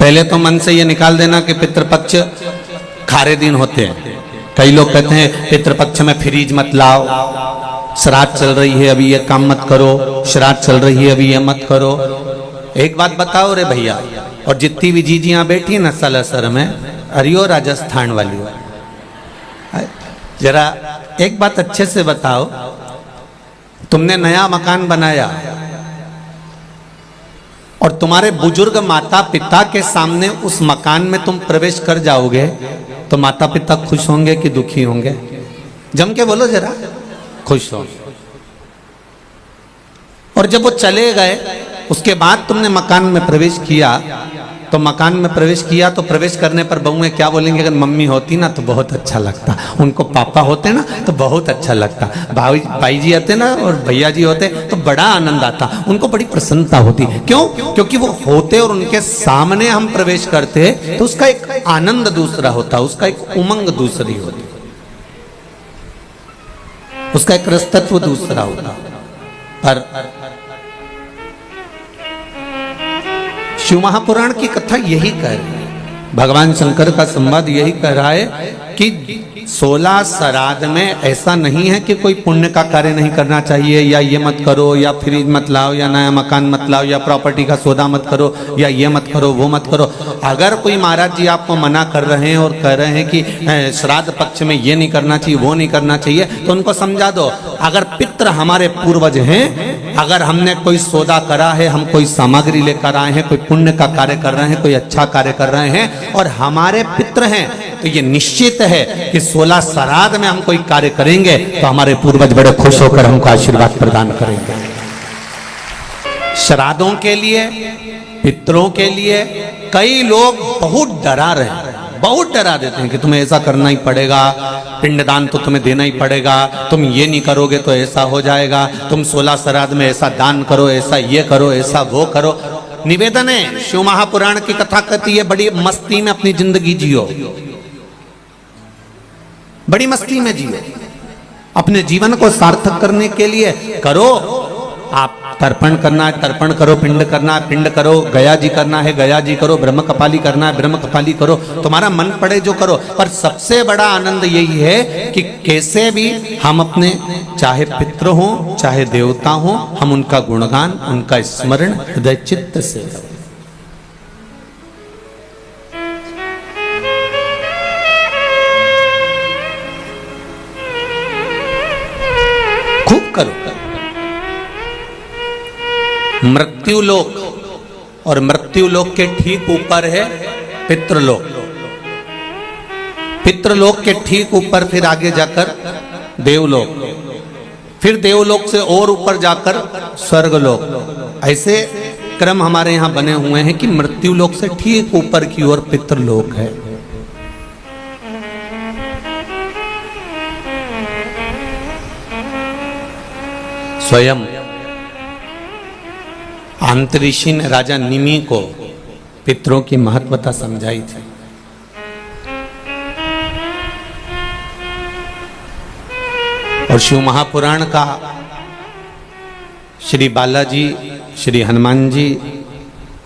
पहले तो मन से ये निकाल देना कि पितृपक्ष खारे दिन होते हैं। कई लोग कहते हैं पितृपक्ष में फ्रीज मत लाओ, श्राद्ध चल रही है अभी ये काम मत करो, श्राद्ध चल रही है अभी ये मत करो। एक बात बताओ रे भैया, और जितनी भी जीजियां बैठी ना सालासर में, अरियो राजस्थान वाली, जरा एक बात अच्छे से बताओ, तुमने नया मकान बनाया और तुम्हारे बुजुर्ग माता पिता के सामने उस मकान में तुम प्रवेश कर जाओगे तो माता पिता खुश होंगे कि दुखी होंगे? जम के बोलो जरा। खुश हो। और जब वो चले गए उसके बाद तुमने मकान में प्रवेश किया, तो मकान में प्रवेश किया तो प्रवेश करने पर बहुएं क्या बोलेंगे? अगर मम्मी होती ना तो बहुत अच्छा लगता, उनको पापा होते ना तो बहुत अच्छा लगता, भाई जी आते ना और भैया जी होते तो बड़ा आनंद आता, उनको बड़ी प्रसन्नता होती। क्यों? क्योंकि वो होते और उनके सामने हम प्रवेश करते तो उसका एक आनंद दूसरा होता, उसका एक उमंग दूसरी होती, उसका एक रसतत्व दूसरा होता। पर शिव महापुराण की कथा यही कह रही है, भगवान शंकर का संवाद यही कह रहा है कि 16 श्राद्ध में ऐसा नहीं है कि कोई पुण्य का कार्य नहीं करना चाहिए, या ये मत करो, या फ्रिज मत लाओ, या नया मकान मत लाओ, या प्रॉपर्टी का सौदा मत करो, या ये मत करो वो मत करो। अगर कोई महाराज जी आपको मना कर रहे हैं और कह रहे हैं कि श्राद्ध पक्ष में ये नहीं करना चाहिए वो नहीं करना चाहिए, तो उनको समझा दो, अगर पितृ हमारे पूर्वज हैं, अगर हमने कोई सौदा करा है, हम कोई सामग्री लेकर आए हैं, कोई पुण्य का कार्य कर रहे हैं, कोई अच्छा कार्य कर रहे हैं और हमारे पितृ हैं, तो ये निश्चित है कि 16 श्राद्ध में हम कोई कार्य करेंगे तो हमारे पूर्वज बड़े खुश होकर हमको आशीर्वाद प्रदान करेंगे। श्राद्धों के लिए, पितरों के लिए कई लोग बहुत डरा रहे हैं, बहुत डरा देते हैं कि तुम्हें ऐसा करना ही पड़ेगा, पिंडदान तो तुम्हें देना ही पड़ेगा, तुम ये नहीं करोगे तो ऐसा हो जाएगा, तुम 16 श्राद्ध में ऐसा दान करो, ऐसा ये करो, ऐसा वो करो। निवेदन है, शिव महापुराण की कथा कहती है बड़ी मस्ती में अपनी जिंदगी जियो, बड़ी मस्ती में जियो, अपने जीवन को सार्थक करने के लिए करो। आप तर्पण करना है तर्पण करो, पिंड करना है पिंड करो, गया जी करना है गया जी करो, ब्रह्म कपाली करना है ब्रह्म कपाली करो, तुम्हारा मन पड़े जो करो। पर सबसे बड़ा आनंद यही है कि कैसे भी हम अपने, चाहे पितृ हो चाहे देवता हो, हम उनका गुणगान, उनका स्मरण हृदय चित्त से करें। खूब करो। मृत्युलोक, और मृत्युलोक के ठीक ऊपर है पितृलोक, पितृलोक के ठीक ऊपर फिर आगे जाकर देवलोक, फिर देवलोक से और ऊपर जाकर स्वर्गलोक। ऐसे क्रम हमारे यहां बने हुए हैं कि मृत्युलोक से ठीक ऊपर की ओर पितृलोक है। स्वयं अंतरिक्षी ने राजा निमि को पितरों की महत्वता समझाई थी। और शिव महापुराण का श्री बालाजी, श्री हनुमान जी,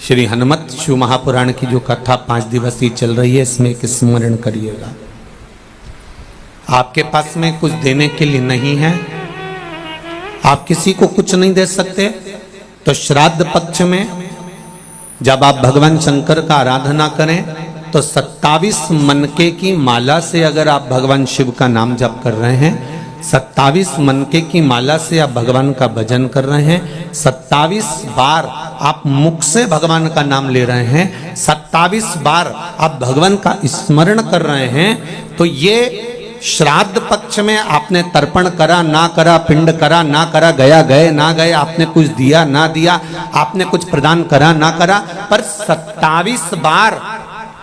श्री हनुमत शिव महापुराण की जो कथा 5 दिवसीय चल रही है, इसमें एक स्मरण करिएगा। आपके पास में कुछ देने के लिए नहीं है, आप किसी को कुछ नहीं दे सकते, तो श्राद्ध पक्ष में जब आप भगवान शंकर का आराधना करें तो 27 मनके की माला से अगर आप भगवान शिव का नाम जप कर रहे हैं, 27 मनके की माला से आप भगवान का भजन कर रहे हैं, 27 बार आप मुख से भगवान का नाम ले रहे हैं, 27 बार आप भगवान का स्मरण कर रहे हैं, तो ये श्राद्ध पक्ष में आपने तर्पण करा ना करा, पिंड करा ना करा, गया गए ना गए, आपने कुछ दिया ना दिया, आपने कुछ प्रदान करा ना करा, पर 27 बार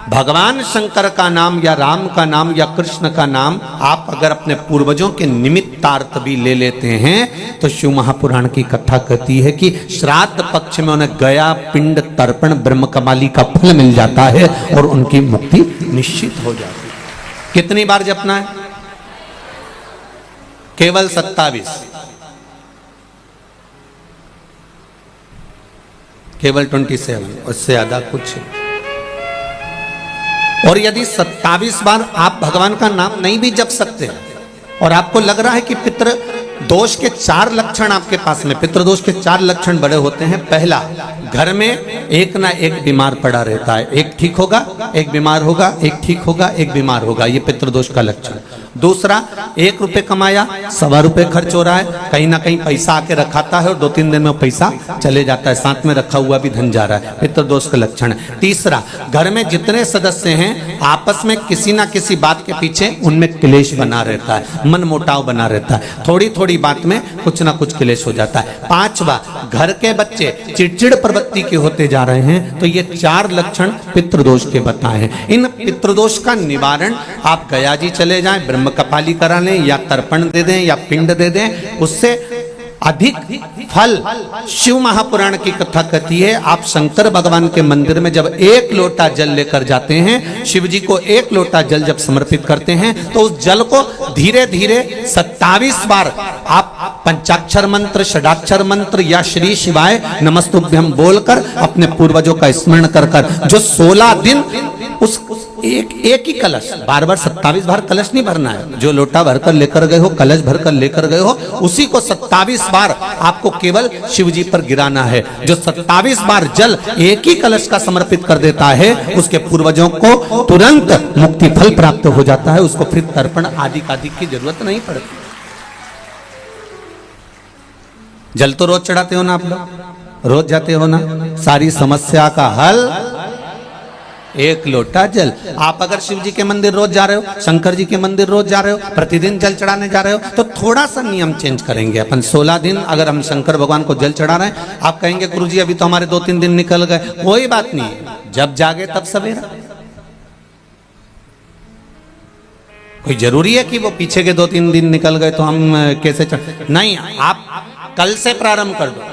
भगवान शंकर का नाम या राम का नाम या कृष्ण का नाम आप अगर अपने पूर्वजों के निमित्तार्थ भी ले लेते हैं, तो शिव महापुराण की कथा कहती है कि श्राद्ध पक्ष में उन्हें गया, पिंड, तर्पण, ब्रह्म कमाली का फल मिल जाता है और उनकी मुक्ति निश्चित हो जाती है। कितनी बार जपना है? केवल 27, केवल 27, उससे ज्यादा कुछ। और यदि 27 बार आप भगवान का नाम नहीं भी जप सकते और आपको लग रहा है कि पितृ दोष के 4 लक्षण आपके पास में, पितृदोष के 4 लक्षण बड़े होते हैं। पहला, घर में एक ना एक बीमार पड़ा रहता है, एक ठीक होगा एक बीमार होगा, एक ठीक होगा एक बीमार होगा, ये पितृदोष का लक्षण। दूसरा, 1 रुपए कमाया 1.25 रुपए खर्च हो रहा है, कहीं ना कहीं पैसा आके रखाता है और 2-3 दिन में पैसा चले जाता है, साथ में रखा हुआ भी धन जा रहा है, पितृदोष का लक्षण है। तीसरा, घर में जितने सदस्य हैं आपस में किसी ना किसी बात के पीछे उनमें क्लेश बना रहता है, मन मुटाव बना रहता है, थोड़ी थोड़ी बात में कुछ ना कुछ क्लेश हो जाता है। पांचवा, घर के बच्चे चिड़चिड़ प्रवृत्ति के होते जा रहे हैं। तो ये 4 लक्षण पितृदोष के बताए हैं। इन पितृदोष का निवारण आप गया जी चले जाएं, ब्रह्म कपाली करा लें या तर्पण दे दें या पिंड दे दें, उससे अधिक फल शिव महापुराण की कथा कहती है। आप शंकर भगवान के मंदिर में जब 1 लोटा जल लेकर जाते हैं, शिव जी को 1 लोटा जल जब समर्पित करते हैं, तो उस जल को धीरे धीरे 27 बार आप पंचाक्षर मंत्र, षडाक्षर मंत्र या श्री शिवाय नमस्तुभ्यम बोलकर अपने पूर्वजों का स्मरण कर कर जो 16 दिन उस एक ही कलश, बार बार 27 बार कलश नहीं भरना है, जो लोटा भरकर लेकर गए हो, कलश भरकर लेकर गए हो, उसी को 27 बार आपको केवल शिव जी पर गिराना है। जो 27 बार जल एक ही कलश का समर्पित कर देता है, उसके पूर्वजों को तुरंत मुक्ति फल प्राप्त हो जाता है, उसको फिर तर्पण आदि की जरूरत नहीं पड़ती। जल तो रोज चढ़ाते हो ना आप लोग, रोज जाते हो ना, सारी समस्या का हल 1 लोटा जल। आप अगर शिव जी के मंदिर रोज जा रहे हो, शंकर जी के मंदिर रोज जा रहे हो, प्रतिदिन जल चढ़ाने जा रहे हो, तो थोड़ा सा नियम चेंज करेंगे अपन। 16 दिन अगर हम शंकर भगवान को जल चढ़ा रहे हैं, आप कहेंगे गुरुजी अभी तो हमारे 2-3 दिन निकल गए, कोई बात नहीं, जब जागे तब सवेरा। कोई जरूरी है कि वो पीछे के 2-3 दिन निकल गए तो हम कैसे नहीं, आप कल से प्रारंभ कर दो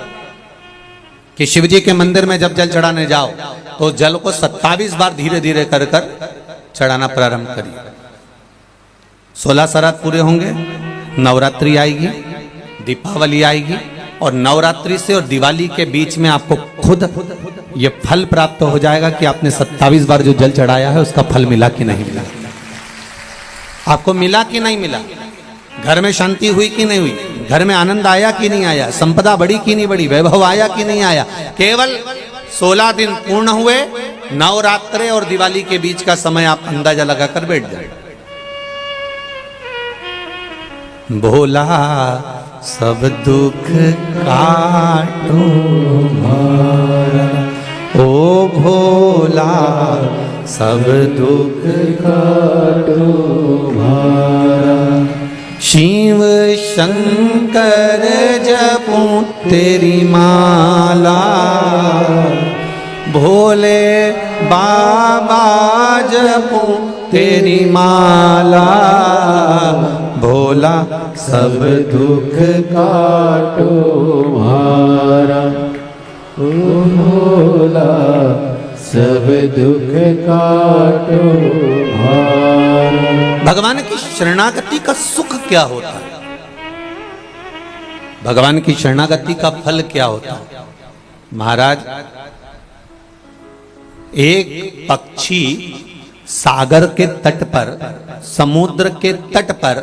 कि शिव जी के मंदिर में जब जल चढ़ाने जाओ तो जल को 27 बार धीरे धीरे कर कर चढ़ाना प्रारंभ करिए। 16 श्राद्ध पूरे होंगे, नवरात्रि आएगी, दीपावली आएगी, और नवरात्रि से और दिवाली के बीच में आपको खुद ये फल प्राप्त हो जाएगा कि आपने 27 बार जो जल चढ़ाया है उसका फल मिला कि नहीं मिला, आपको मिला कि नहीं मिला, घर में शांति हुई कि नहीं हुई, घर में आनंद आया कि नहीं आया, संपदा बढ़ी कि नहीं बढ़ी, वैभव आया कि नहीं आया। केवल 16 दिन पूर्ण हुए, नवरात्रे और दिवाली के बीच का समय आप अंदाजा लगाकर बैठ जाए। भोला सब दुख काटो मारा, ओ भोला सब दुख काटो मारा, शिव शंकर जपूं तेरी माला, भोले बाबा जपूं तेरी माला, भोला सब दुख काटो मारा, ओ भोला सब दुख काटो मारा। भगवान की शरणागति का सुख क्या होता है, भगवान की शरणागति का फल क्या होता है। महाराज, एक पक्षी सागर के तट पर, समुद्र के तट पर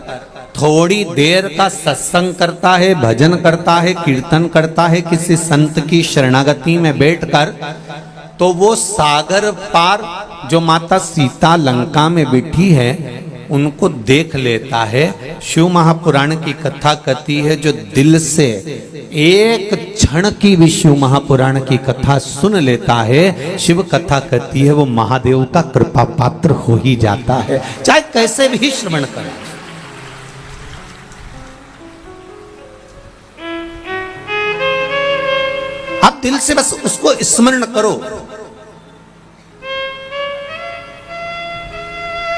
थोड़ी देर का सत्संग करता है, भजन करता है, कीर्तन करता है किसी संत की शरणागति में बैठकर, तो वो सागर पार जो माता सीता लंका में बैठी है उनको देख लेता है। शिव महापुराण की कथा कहती है, जो दिल से एक क्षण की भी शिव महापुराण की कथा सुन लेता है, शिव कथा कहती है वो महादेव का कृपा पात्र हो ही जाता है, चाहे कैसे भी श्रवण करे। आप दिल से बस उसको स्मरण करो।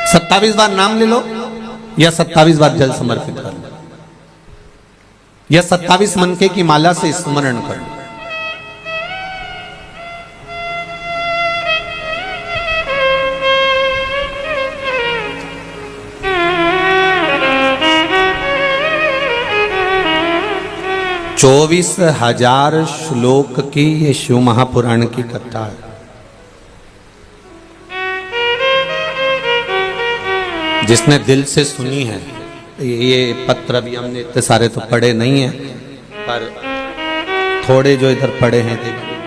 27 बार नाम ले लो या 27 बार जल समर्पित कर लो या 27 मनके की माला से स्मरण कर लो। चौबीस 24,000 श्लोक की ये शिव महापुराण की कथा है। जिसने दिल से सुनी है। ये पत्र अभी हमने इतने सारे तो पढ़े नहीं हैं, पर थोड़े जो इधर पढ़े हैं देखिए,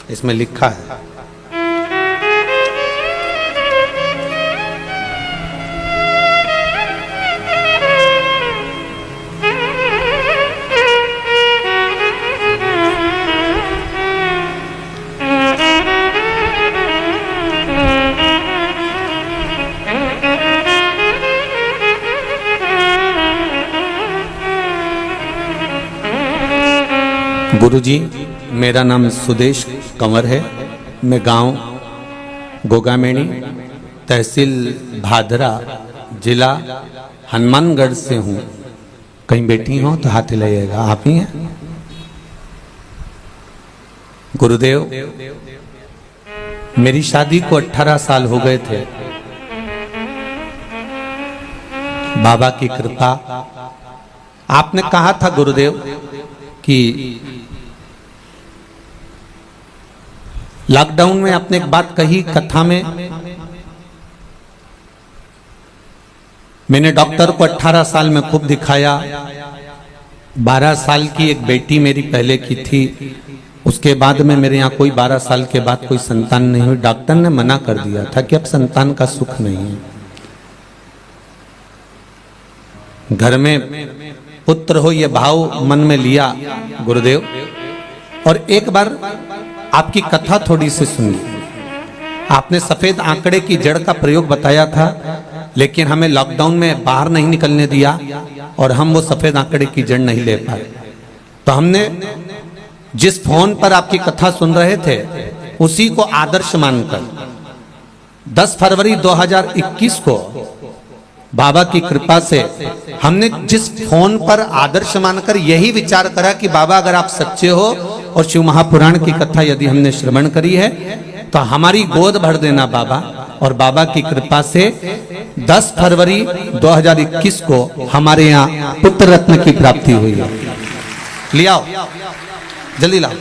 इसमें लिखा है, गुरुजी मेरा नाम सुदेश कंवर है। मैं गांव गोगामेणी, तहसील भादरा, जिला हनुमानगढ़ से हूँ। कहीं बैठी हो तो हाथ हिलाइएगा। आप ही हैं? गुरुदेव, मेरी शादी को 18 साल हो गए थे। बाबा की कृपा, आपने कहा था गुरुदेव कि लॉकडाउन में आपने एक बात कही कथा में, मैंने डॉक्टर को 18 साल में खूब दिखाया। 12 साल की एक बेटी मेरी पहले की थी, उसके बाद में मेरे यहाँ कोई 12 साल के बाद कोई संतान नहीं हुई। डॉक्टर ने मना कर दिया था कि अब संतान का सुख नहीं है। घर में पुत्र हो ये भाव मन में लिया गुरुदेव। और एक बार आपकी कथा थोड़ी सी सुनी। आपने सफेद आंकड़े की जड़ का प्रयोग बताया था, लेकिन हमें लॉकडाउन में बाहर नहीं निकलने दिया और हम वो सफेद आंकड़े की जड़ नहीं ले पाए। तो हमने जिस फोन पर आपकी कथा सुन रहे थे उसी को आदर्श मानकर 10 फरवरी 2021 को बाबा की कृपा से हमने जिस फोन पर आदर्श मानकर यही विचार करा कि बाबा अगर आप सच्चे हो और शिव महापुराण की कथा यदि हमने श्रवण करी है तो हमारी गोद भर देना बाबा। और बाबा की कृपा से 10 फरवरी 2021 को हमारे यहाँ पुत्र रत्न की प्राप्ति हुई है। ले आओ, जल्दी लाओ।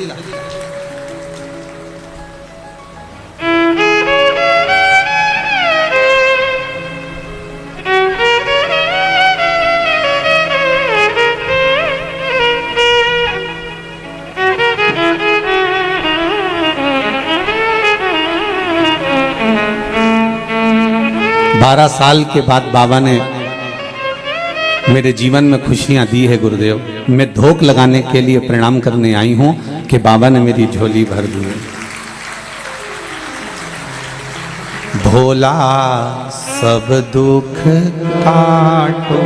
बारह साल के बाद बाबा ने मेरे जीवन में खुशियां दी है गुरुदेव। मैं धोख लगाने के लिए प्रणाम करने आई हूं कि बाबा ने मेरी झोली भर दी है। भोला सब दुख काटो,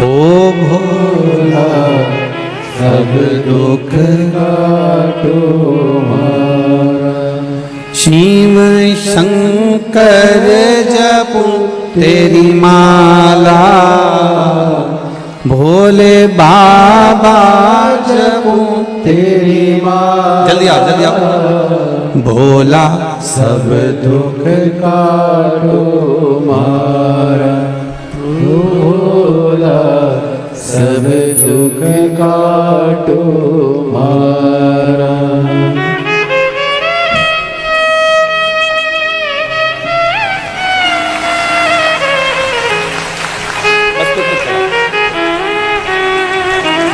ओ भोला सब दुख काटो, शिव शंकर जपू तेरी माला, भोले बाबा जपू तेरी माला। जल्दी आओ, जल्दी आओ। भोला सब दुख काटो मारा, भोला सब दुख काटो मारा।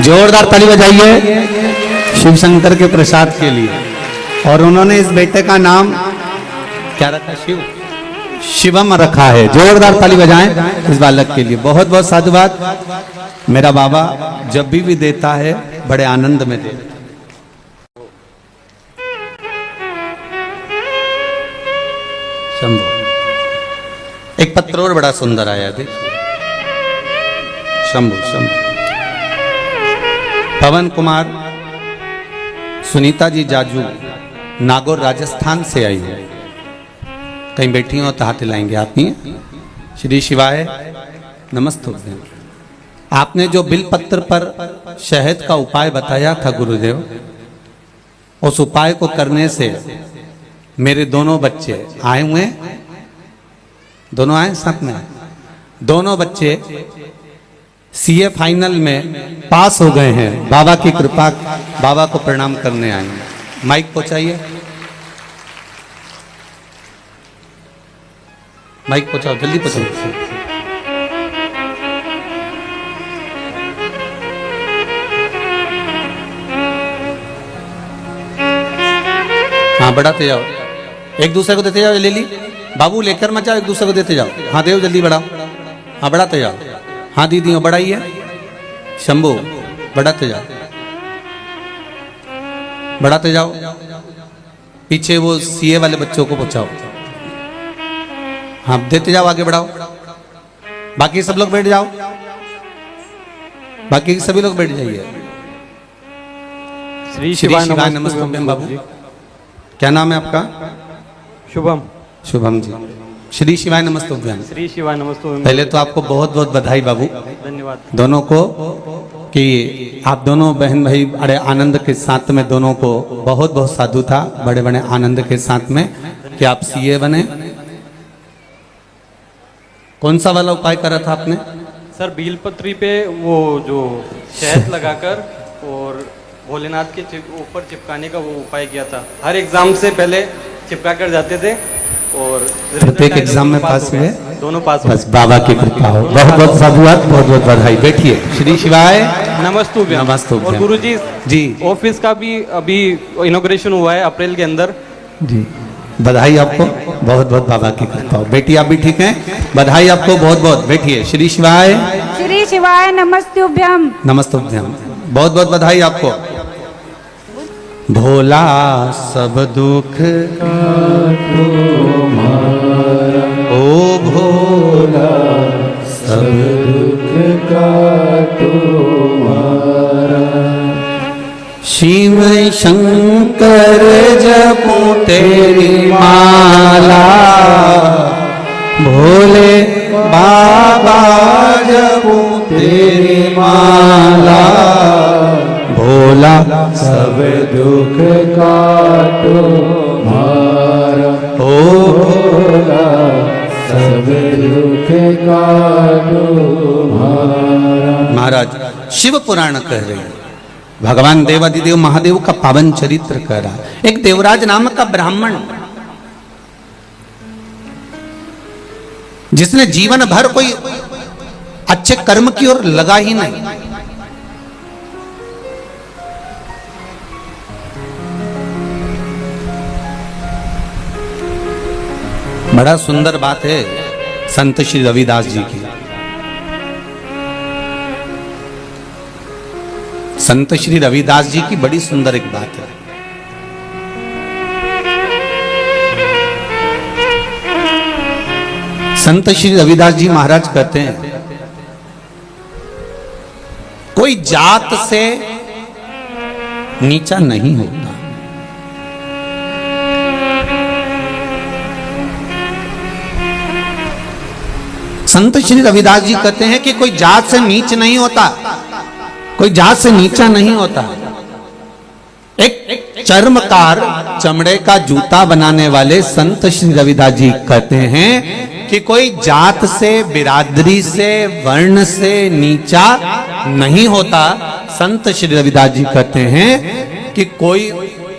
जोरदार ताली बजाइए शिव शंकर के प्रसाद के लिए। और उन्होंने इस बेटे का नाम क्या रखा? शिवम रखा है। जोरदार ताली बजाएं इस बालक के लिए। बहुत बहुत साधुवाद। मेरा बाबा जब भी देता है बड़े आनंद में देता है। शंभु। एक पत्र और बड़ा सुंदर आया थे। शंभु शंभु। पवन कुमार सुनीता जी जाजू नागौर राजस्थान से आई है। कहीं बैठी हो तो हाथ हिलाएंगे। आप ही श्री शिवाय नमस्ते। आपने जो बिल पत्र पर शहद का उपाय बताया था गुरुदेव, उस उपाय को करने से मेरे दोनों बच्चे आए हुए, दोनों आए साथ में, दोनों बच्चे सीए फाइनल में पास हो गए हैं। बाबा की कृपा, बाबा को प्रणाम करने आए हैं। माइक पहुंचाइए। माइक पहुंचाओ, जल्दी पहुंचाओ। हाँ बढ़ाते जाओ, एक दूसरे को देते जाओ। ले ली बाबू, लेकर मत जाओ, एक दूसरे को देते जाओ। हाँ देव, जल्दी बढ़ाओ। हाँ बढ़ाते जाओ। हाँ दीदी बढ़ाइए। शंभू बढ़ाते जाओ, बढ़ाते जाओ। पीछे वो सीए वाले बच्चों को पहुंचाओ। हाँ देते जाओ, आगे बढ़ाओ। बाकी सब लोग बैठ जाओ, बाकी सभी लोग बैठ जाइए। श्री शिवाय नमस्तुभ्यम। बाबू क्या नाम है आपका? शुभम। शुभम जी। श्री शिवाय नमस्तुभ्यम। श्री शिवाय नमस्तुभ्यम। पहले तो आपको बहुत बहुत बधाई बाबू, धन्यवाद दोनों को, कि आप दोनों बहन भाई बड़े आनंद के साथ में, दोनों को बहुत बहुत साधु था, बड़े बड़े आनंद के साथ में कि आप सीए बने। कौन सा वाला उपाय करा था आपने? सर बीलपत्री पे वो जो शहद लगाकर और भोलेनाथ के ऊपर चिपकाने का वो उपाय किया था। हर एग्जाम से पहले चिपका कर जाते थे और प्रत्येक एग्जाम में पास हुए, दोनों पास। बस बाबा की कृपा हो। बहुत बहुत साधुवाद, बहुत बहुत बधाई। बैठिए। श्री शिवाय नमस्तुभ्यम। नमस्तुभ्यम। और गुरुजी जी, ऑफिस का भी अभी इनॉग्रेशन हुआ है अप्रैल के अंदर। जी बधाई आपको, बहुत बहुत बाबा की कृपा हो। बेटी आप भी ठीक हैं? बधाई आपको बहुत बहुत। बैठिए। श्री शिवाय नमस्तुभ्यम। नमस्तुभ्यम। बहुत बहुत बधाई आपको। भोला सब दुख ओ भोला सब दुख काटो मारा। शिव शंकर जपो तेरी माला, भोले बाबा जपो तेरी माला। भोला सब दुख काटो मारा, ओ भोला सब दुख काटो मारा। महाराज शिव पुराण कह रहे हैं, भगवान देवादिदेव महादेव का पावन चरित्र कह रहा है। एक देवराज नामक का ब्राह्मण, जिसने जीवन भर कोई अच्छे कर्म की ओर लगा ही नहीं, बड़ा सुंदर बात है संत श्री रविदास जी की। संत श्री रविदास जी की बड़ी सुंदर एक बात है। संत श्री रविदास जी महाराज कहते हैं, कोई जात से नीचा नहीं होता। संत श्री रविदास जी कहते हैं कि कोई जात से नीच नहीं होता, कोई जात से नीचा नहीं होता। एक चर्मकार, चमड़े का जूता बनाने वाले संत श्री रविदास जी कहते हैं कि कोई जात से, बिरादरी से, वर्ण से नीचा नहीं होता। संत श्री रविदास जी कहते हैं कि कोई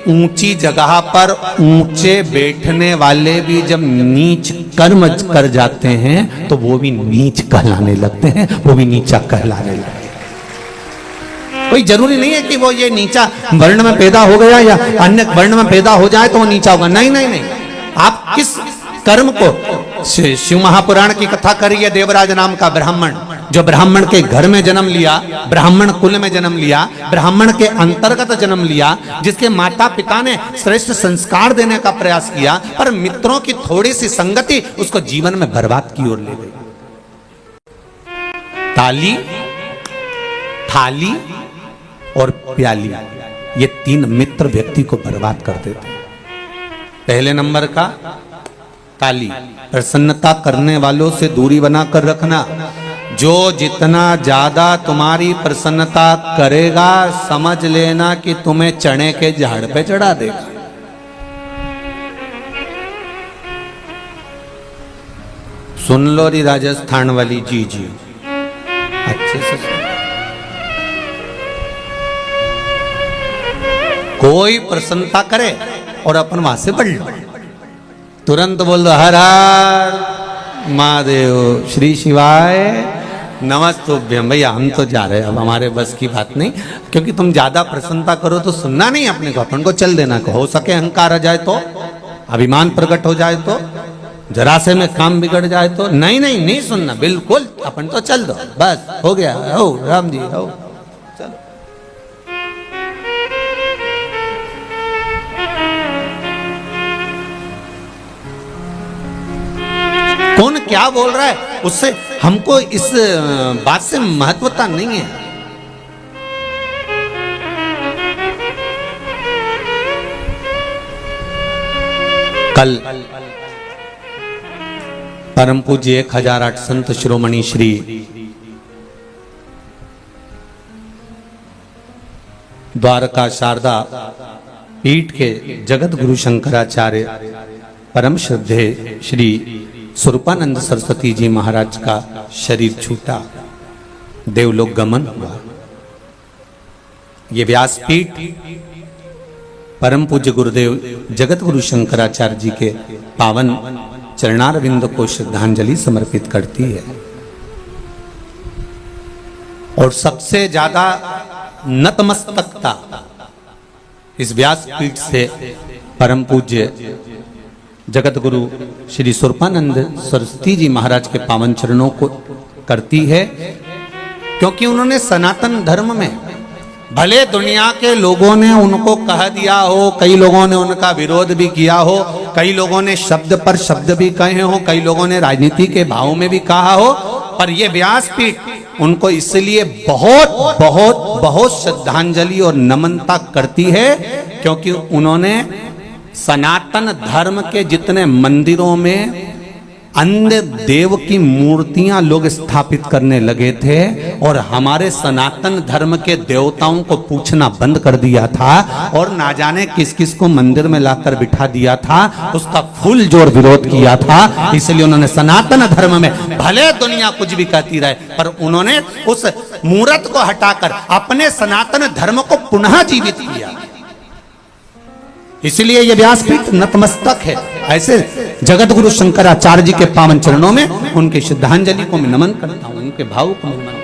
ऊंची जगह पर ऊंचे बैठने वाले भी जब नीच कर्म कर जाते हैं तो वो भी नीच कहलाने लगते हैं, वो भी नीचा कहलाने लगते हैं। कोई जरूरी नहीं है कि वो ये नीचा वर्ण में पैदा हो गया या अन्य वर्ण में पैदा हो जाए तो वो नीचा होगा। नहीं नहीं नहीं, आप किस कर्म को, शिव महापुराण की कथा करिए। देवराज नाम का ब्राह्मण, जो ब्राह्मण के घर में जन्म लिया, ब्राह्मण कुल में जन्म लिया, ब्राह्मण के अंतर्गत जन्म लिया, जिसके माता पिता ने श्रेष्ठ संस्कार देने का प्रयास किया, पर मित्रों की थोड़ी सी संगति उसको जीवन में बर्बाद की ओर ले गई। ताली, थाली और प्याली, ये तीन मित्र व्यक्ति को बर्बाद कर देते। पहले नंबर का ताली, प्रसन्नता करने वालों से दूरी बनाकर रखना। जो जितना ज्यादा तुम्हारी प्रसन्नता करेगा, समझ लेना कि तुम्हें चने के झाड़ पे चढ़ा देगा। सुन लो री राजस्थान वाली जी जी, अच्छे से सुन। कोई प्रसन्नता करे और अपन वहां से बढ़ लो, तुरंत बोल दो हर हर महादेव श्री शिवाय नमस्तुभ्यम। भैया हम तो जा रहे हैं, अब हमारे बस की बात नहीं, क्योंकि तुम ज्यादा प्रसन्नता करो तो सुनना नहीं अपने को, अपन को चल देना को। हो सके अहंकार आ जाए तो, अभिमान प्रकट हो जाए तो, जरा से में काम बिगड़ जाए तो नहीं नहीं नहीं सुनना, बिल्कुल अपन तो चल दो, बस हो गया। हो राम जी हो, चलो। कौन क्या बोल रहा है उससे हमको इस बात से महत्वता नहीं है। कल परम पूज्य 1008 संत शिरोमणि श्री द्वारका शारदा पीठ के जगत गुरु शंकराचार्य परम श्रद्धे श्री स्वरूपानंद सरस्वती जी महाराज का शरीर छूटा, देवलोक गमन हुआ। ये व्यासपीठ परम पूज्य गुरुदेव जगत गुरु शंकराचार्य जी के पावन चरणारविंद को श्रद्धांजलि समर्पित करती है। और सबसे ज्यादा नतमस्तकता इस व्यासपीठ से परम पूज्य जगत गुरु श्री स्वरूपानंद सरस्वती जी महाराज के पावन चरणों को करती है, क्योंकि उन्होंने सनातन धर्म में, भले दुनिया के लोगों ने उनको कह दिया हो, कई लोगों ने उनका विरोध भी किया हो, कई लोगों ने शब्द पर शब्द भी कहे हो, कई लोगों ने राजनीति के भाव में भी कहा हो, पर यह व्यासपीठ उनको इसलिए बहुत बहुत बहुत श्रद्धांजलि और नमनता करती है, क्योंकि उन्होंने सनातन धर्म के जितने मंदिरों में अन्य देव की मूर्तियां लोग स्थापित करने लगे थे और हमारे सनातन धर्म के देवताओं को पूछना बंद कर दिया था और ना जाने किस किस को मंदिर में लाकर बिठा दिया था, उसका फुल जोर विरोध किया था। इसलिए उन्होंने सनातन धर्म में, भले दुनिया कुछ भी कहती रहे, पर उन्होंने उस मूर्त को हटाकर अपने सनातन धर्म को पुनः जीवित किया। इसलिए यह व्यासपीठ नतमस्तक है। ऐसे जगत गुरु शंकराचार्य जी के पावन चरणों में उनकी श्रद्धांजलि को मैं नमन करता हूं, उनके भाव को नमन।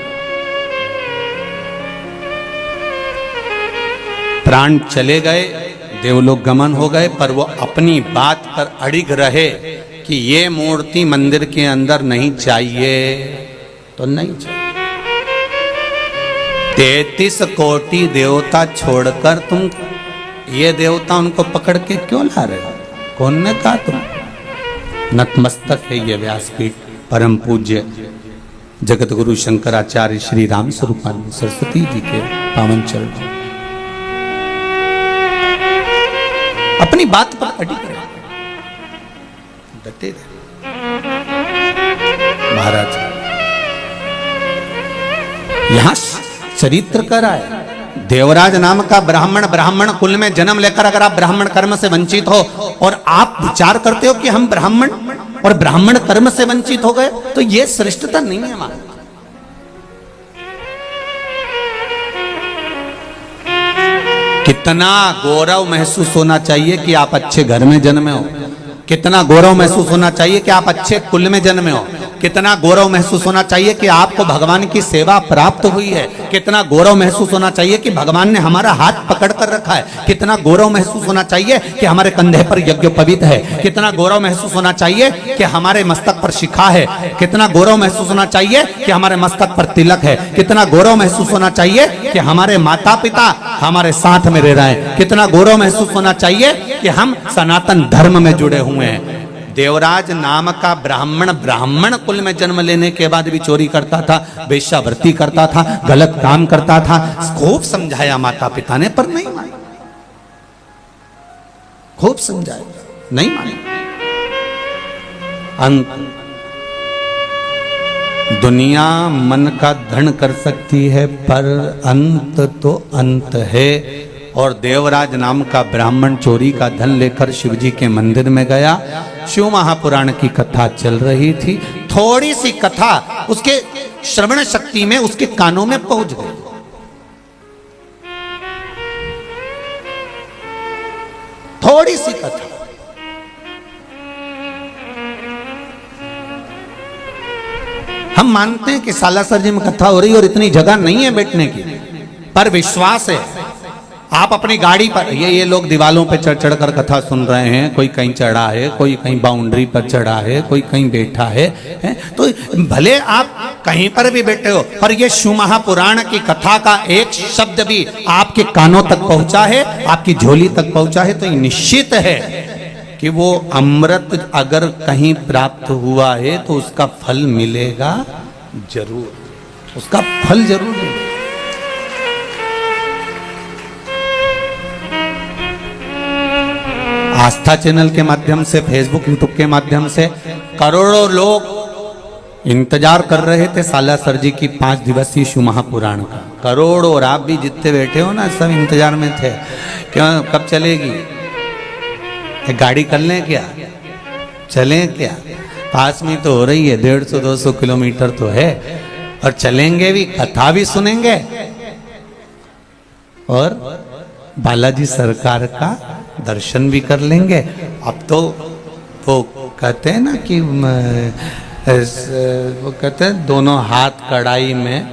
प्राण चले गए, देवलोक गमन हो गए, पर वो अपनी बात पर अड़िग रहे कि ये मूर्ति मंदिर के अंदर नहीं चाहिए तो नहीं चाहिए। 33 कोटि देवता छोड़कर तुम ये देवता उनको पकड़ के क्यों ला रहे हो? कौन ने कहा तुम? नतमस्तक है ये व्यासपीठ परम पूज्य जगत गुरु शंकराचार्य श्री राम स्वरूपानंद सरस्वती जी के पावन चरण। अपनी बात पर अड़ी रहे, डटे रहे। महाराज यहां चरित्र करा है। देवराज नाम का ब्राह्मण कुल में जन्म लेकर अगर आप ब्राह्मण कर्म से वंचित हो और आप विचार करते हो कि हम ब्राह्मण और ब्राह्मण कर्म से वंचित हो गए, तो यह श्रेष्ठता नहीं है हमारा। कितना गौरव महसूस होना चाहिए कि आप अच्छे घर में जन्मे हो, कितना गौरव महसूस होना चाहिए कि आप अच्छे कुल में जन्मे हो, कितना गौरव महसूस होना चाहिए कि आपको भगवान की सेवा प्राप्त हुई है, कितना गौरव महसूस होना चाहिए कि भगवान ने हमारा हाथ पकड़ कर रखा है, कितना गौरव महसूस होना चाहिए कि हमारे कंधे पर यज्ञोपवीत है, कितना गौरव महसूस होना चाहिए कि हमारे मस्तक पर शिखा है, कितना गौरव महसूस होना चाहिए कि हमारे मस्तक पर तिलक है, कितना गौरव महसूस होना चाहिए कि हमारे माता पिता हमारे साथ में रह रहे हैं, कितना गौरव महसूस होना चाहिए कि हम सनातन धर्म में जुड़े हुए हैं। देवराज नाम का ब्राह्मण कुल में जन्म लेने के बाद भी चोरी करता था, वेश्यावृत्ति करता था, गलत काम करता था। खूब समझाया माता पिता ने, पर नहीं माने। खूब समझाया, नहीं माने। अंत दुनिया मन का धन कर सकती है, पर अंत तो अंत है। और देवराज नाम का ब्राह्मण चोरी का धन लेकर शिवजी के मंदिर में गया। शिव महापुराण की कथा चल रही थी, थोड़ी सी कथा उसके श्रवण शक्ति में, उसके कानों में पहुंच गई। थोड़ी सी कथा, हम मानते हैं कि सालासर जी में कथा हो रही है और इतनी जगह नहीं है बैठने की, पर विश्वास है। आप अपनी गाड़ी पर, ये लोग दीवालों पे चढ़ चढ़ कर कथा सुन रहे हैं, कोई कहीं चढ़ा है, कोई कहीं बाउंड्री पर चढ़ा है, कोई कहीं बैठा है, तो भले आप कहीं पर भी बैठे हो, पर ये शिव महापुराण की कथा का एक शब्द भी आपके कानों तक पहुंचा है, आपकी झोली तक पहुंचा है, तो ये निश्चित है कि वो अमृत अगर कहीं प्राप्त हुआ है तो उसका फल मिलेगा जरूर, उसका फल जरूर मिलेगा। आस्था चैनल के माध्यम से, फेसबुक यूट्यूब के माध्यम से करोड़ों लोग इंतजार कर रहे थे सालासर जी की 5 दिवसीय शिव महापुराण का, करोड़ों। और आप भी जितने बैठे हो ना, सब इंतजार में थे, क्यों कब चलेगी, एक गाड़ी कर लें क्या, चलें क्या, पास में तो हो रही है, 150-200 किलोमीटर तो है, और चलेंगे भी, कथा भी सुनेंगे और बालाजी सरकार का दर्शन भी कर लेंगे। अब तो वो कहते हैं ना कि वो कहते हैं दोनों हाथ कढ़ाई में,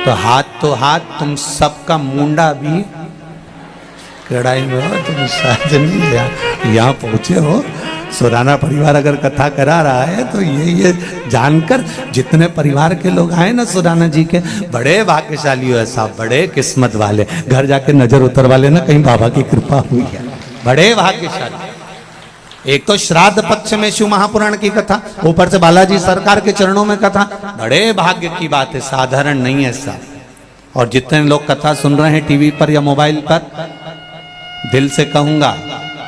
तो हाथ तुम सबका मुंडा भी कढ़ाई में हो, तुम शायद नहीं यहाँ पहुंचे हो। सुराना परिवार अगर कथा करा रहा है तो ये जानकर जितने परिवार के लोग आए ना सुराना जी के, बड़े भाग्यशाली हो साहब, बड़े किस्मत वाले, घर जाके नजर उतर वाले ना, कहीं बाबा की कृपा हुई है, बड़े भाग्यशाली। एक तो श्राद्ध पक्ष में शिव महापुराण की कथा, ऊपर से बालाजी सरकार के चरणों में कथा, बड़े भाग्य की बात है, साधारण नहीं है साहब। और जितने लोग कथा सुन रहे हैं टीवी पर या मोबाइल पर, दिल से कहूंगा,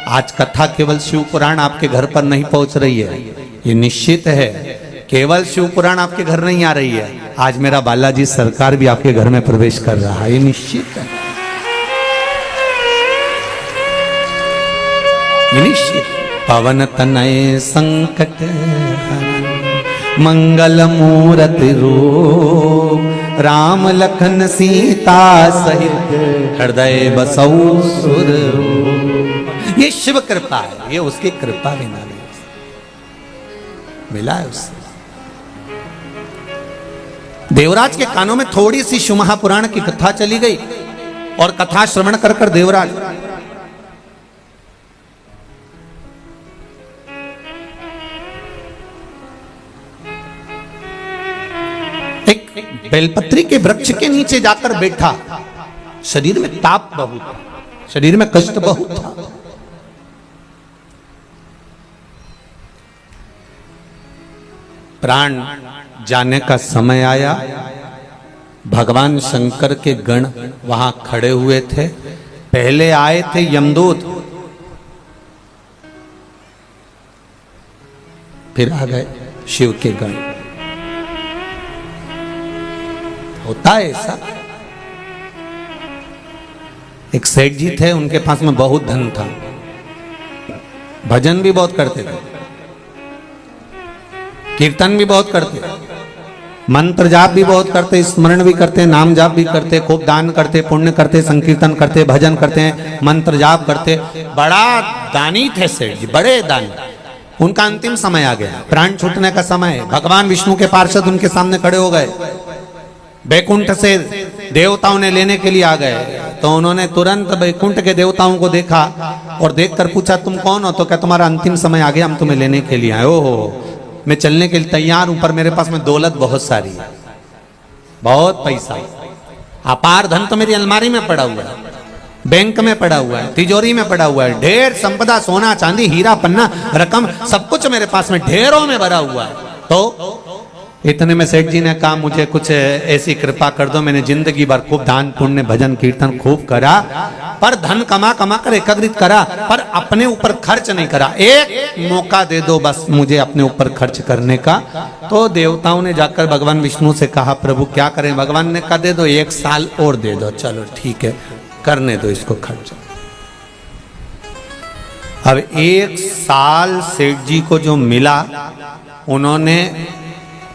आज कथा केवल शिव पुराण आपके घर पर नहीं पहुंच रही है, ये निश्चित है, केवल शिव पुराण आपके घर नहीं आ रही है, आज मेरा बालाजी सरकार भी आपके घर में प्रवेश कर रहा है, ये निश्चित है, ये निश्चित। पवन तनय संकट मंगल मूर्ति रूप, राम लखन सीता सहित हृदय बसौ सुर रूप। ये शिव कृपा है, ये उसकी कृपा बिना नहीं मिला है उससे। देवराज के कानों में थोड़ी सी शिव महापुराण की कथा चली गई और कथा श्रवण कर कर देवराज एक बेलपत्री के वृक्ष के नीचे जाकर बैठा। शरीर में ताप बहुत था, शरीर में कष्ट बहुत था। प्राण जाने का समय आया, भगवान शंकर के गण वहां खड़े हुए थे। पहले आए थे यमदूत, फिर आ गए शिव के गण। होता है ऐसा। एक सेठ जी थे, उनके पास में बहुत धन था, भजन भी बहुत करते थे, कीर्तन भी बहुत करते, मंत्र जाप भी बहुत करते, स्मरण भी करते, नाम जाप भी करते, खूब दान करते, पुण्य करते, संकीर्तन करते, भजन करते, मंत्र जाप करते। बड़ा दानी थे सेठ जी, बड़े दानी। उनका अंतिम समय आ गया, प्राण छूटने का समय है। भगवान विष्णु के पार्षद उनके सामने खड़े हो गए, बैकुंठ से देवताओं ने लेने के लिए आ गए। तो उन्होंने तुरंत बैकुंठ के देवताओं को देखा और देखकर पूछा, तुम कौन हो? तो क्या तुम्हारा अंतिम समय आ गया, हम तुम्हें लेने के लिए आए। ओहो, मैं चलने के लिए तैयार हूं, पर मेरे पास में दौलत बहुत सारी है, बहुत पैसा, अपार धन तो मेरी अलमारी में पड़ा हुआ है, बैंक में पड़ा हुआ है, तिजोरी में पड़ा हुआ है, ढेर संपदा, सोना चांदी हीरा पन्ना रकम सब कुछ मेरे पास में ढेरों में भरा हुआ है। तो इतने में सेठ जी ने कहा, मुझे कुछ ऐसी कृपा कर दो, मैंने जिंदगी भर खूब दान पुण्य भजन कीर्तन खूब करा, पर धन कमा कमा कर एकत्रित करा, पर अपने ऊपर खर्च नहीं करा। एक मौका दे दो बस मुझे अपने ऊपर खर्च करने का। तो देवताओं ने जाकर भगवान विष्णु से कहा, प्रभु क्या करें? भगवान ने कहा, दे दो, 1 साल और दे दो। चलो ठीक है, करने दो इसको खर्च। अब 1 साल सेठ जी को जो मिला, उन्होंने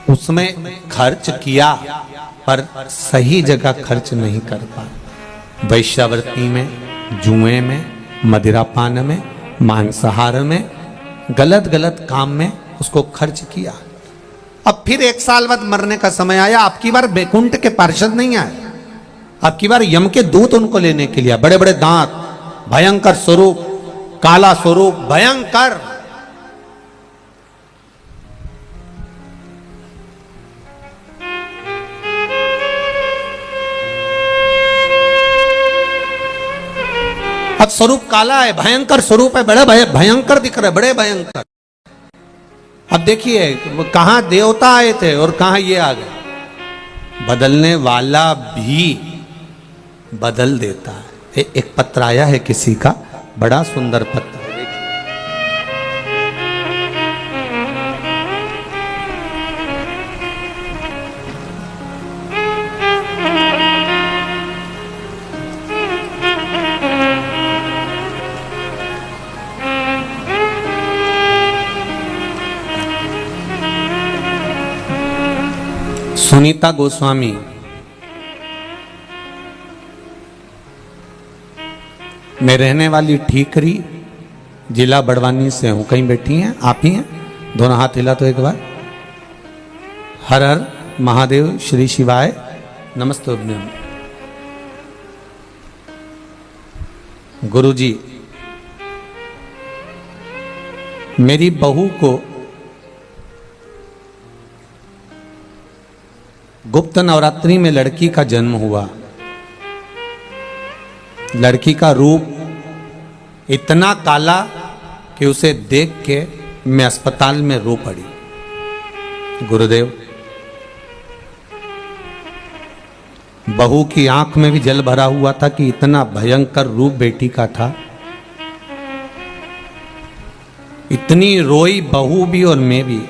उसमें खर्च किया, पर सही जगह खर्च नहीं कर पाए। वैश्यावृत्ति में, जुए में, मदिरापान में, मांसाहार में, गलत गलत काम में उसको खर्च किया। अब फिर 1 साल बाद मरने का समय आया, आपकी बार बैकुंठ के पार्षद नहीं आए, आपकी बार यम के दूत उनको लेने के लिए, बड़े बड़े दांत, भयंकर स्वरूप, काला स्वरूप, भयंकर। अब स्वरूप काला है, भयंकर स्वरूप है, बड़े भयंकर दिख रहे, बड़े भयंकर। अब देखिए कहां देवता आए थे और कहां ये आ गए। बदलने वाला भी बदल देता है। एक पत्र आया है किसी का, बड़ा सुंदर पत्र, सुनीता गोस्वामी, मैं रहने वाली ठीकरी, जिला बड़वानी से हूं। कहीं बैठी हैं? आप ही हैं? दोनों हाथ हिला तो एक बार। हर हर महादेव, श्री शिवाय, नमस्ते। गुरुजी, मेरी बहू को गुप्त नवरात्रि में लड़की का जन्म हुआ। लड़की का रूप इतना काला कि उसे देख के मैं अस्पताल में रो पड़ी। गुरुदेव, बहू की आंख में भी जल भरा हुआ था कि इतना भयंकर रूप बेटी का था। इतनी रोई बहू भी और मैं भी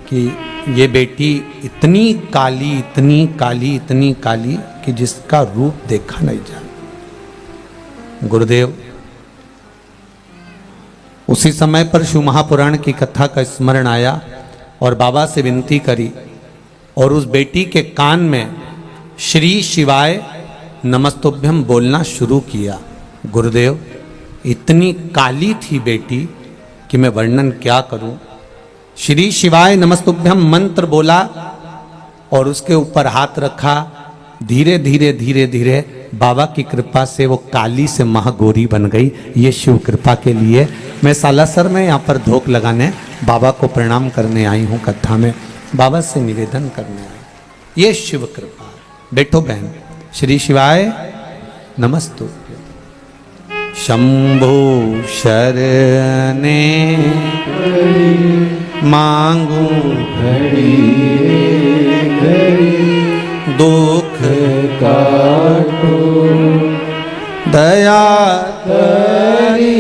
कि ये बेटी इतनी काली, इतनी काली, इतनी काली कि जिसका रूप देखा नहीं जा। गुरुदेव, उसी समय पर शिव महापुराण की कथा का स्मरण आया और बाबा से विनती करी और उस बेटी के कान में श्री शिवाय नमस्तुभ्यम बोलना शुरू किया। गुरुदेव, इतनी काली थी बेटी कि मैं वर्णन क्या करूं। श्री शिवाय नमस्तुभ्यम मंत्र बोला और उसके ऊपर हाथ रखा। धीरे धीरे धीरे धीरे बाबा की कृपा से वो काली से महागौरी बन गई। ये शिव कृपा के लिए मैं सालासर में यहाँ पर धोख लगाने बाबा को प्रणाम करने आई हूँ। कथा में बाबा से निवेदन करने आई। ये शिव कृपा। बैठो बहन। श्री शिवाय नमस्तुभ्यम। शंभो शरणे मांगू घड़ी घड़ी, दुख काटो दया करी,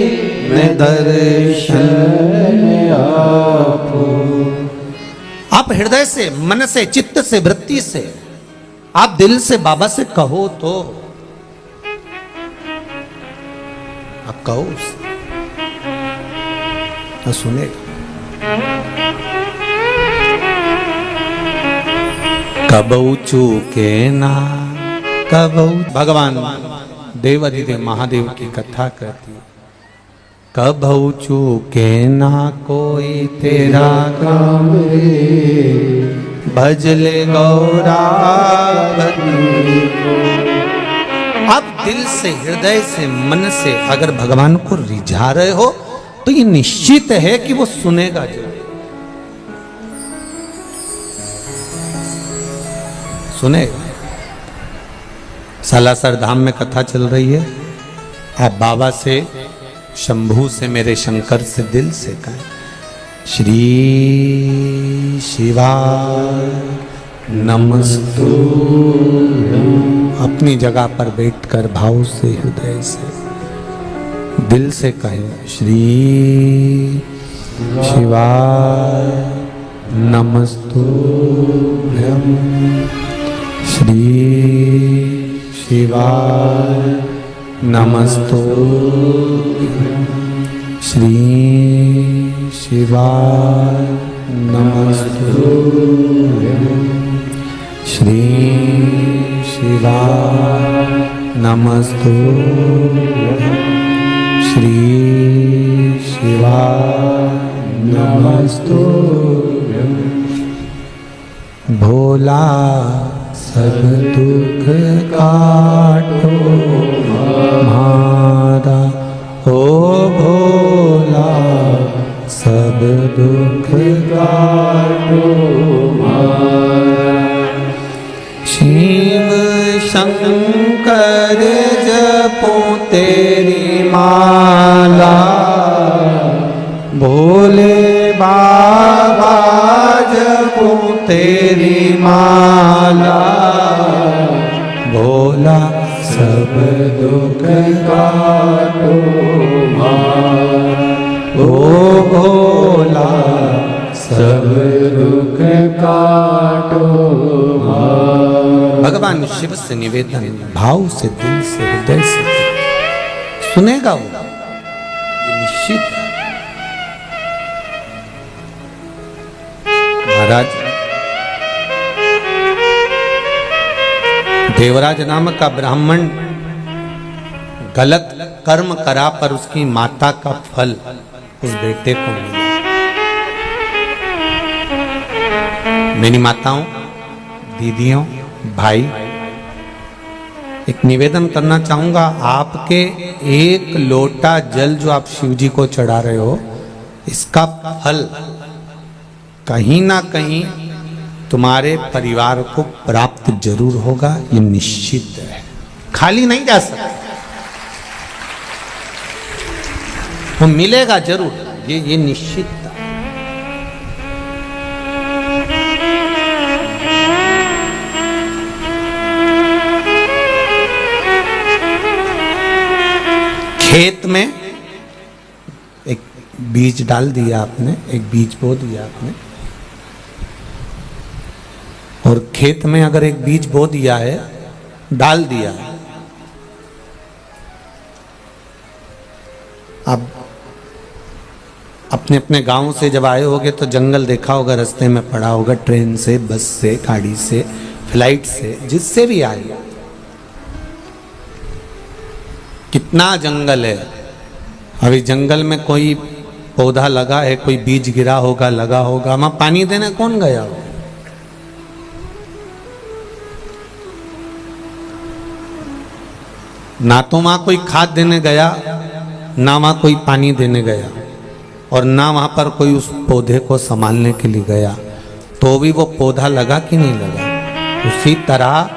मैं दर्शन आपो। आप हृदय से, मन से, चित्त से, वृत्ति से, आप दिल से बाबा से कहो तो आप कहो तो सुनेगा। कबऊ चूके ना कबऊ। भगवान देव अधिदेव महादेव की कथा कहती है। कबऊ चूके ना कोई तेरा काम रे, भजले गौरापति को। अब दिल से, हृदय से, मन से अगर भगवान को रिझा रहे हो तो ये निश्चित है कि वो सुनेगा जरूर। सुनेगा। सालासर धाम में कथा चल रही है। आप बाबा से, शंभू से, मेरे शंकर से दिल से कहें, श्री शिवाय नमस्तुभ्यम। अपनी जगह पर बैठकर भाव से, हृदय से, दिल से कहें, श्री शिवाय नमस्तुभ्यम। श्री शिवाय नमस्तुभ्यम। श्री शिवाय नमस्तुभ्यम। श्री शिवाय नमस्तुभ्यम। श्री शिवाय नमस्तुभ्यम। भोला सब दुख काटो हमारा, ओ भोला सब दुख काटो हमारा। शिव शंकर जपो तेरी माला, भोले बाबा जपो तेरी माला, भोला सब दुख काटो हमारा, ओ भोला सब दुख काटो हमारा। भगवान शिव से निवेदन भाव से, दिल से, हृदय से सुनेगा वो, ये निश्चित है। महाराज देवराज नामक का ब्राह्मण गलत कर्म करा पर उसकी माता का फल उस बेटे को मिला। मेरी माताओं, दीदियों, भाई, एक निवेदन करना चाहूंगा, आपके एक लोटा जल जो आप शिव जी को चढ़ा रहे हो, इसका फल कहीं ना कहीं तुम्हारे परिवार को प्राप्त जरूर होगा, ये निश्चित है, खाली नहीं जा सकता, वो मिलेगा जरूर, ये निश्चित है। खेत में एक बीज डाल दिया आपने, एक बीज बो दिया आपने, और खेत में अगर एक बीज बो दिया है, डाल दिया है, अब अपने अपने गांव से जब आए होगे तो जंगल देखा होगा, रास्ते में पड़ा होगा, ट्रेन से, बस से, गाड़ी से, फ्लाइट से, जिससे भी आए, कितना जंगल है। अभी जंगल में कोई पौधा लगा है, कोई बीज गिरा होगा, लगा होगा, वहां पानी देने कौन गया हो? ना तो वहां कोई खाद देने गया, ना वहां कोई पानी देने गया, और ना वहां पर कोई उस पौधे को संभालने के लिए गया, तो भी वो पौधा लगा कि नहीं लगा। उसी तरह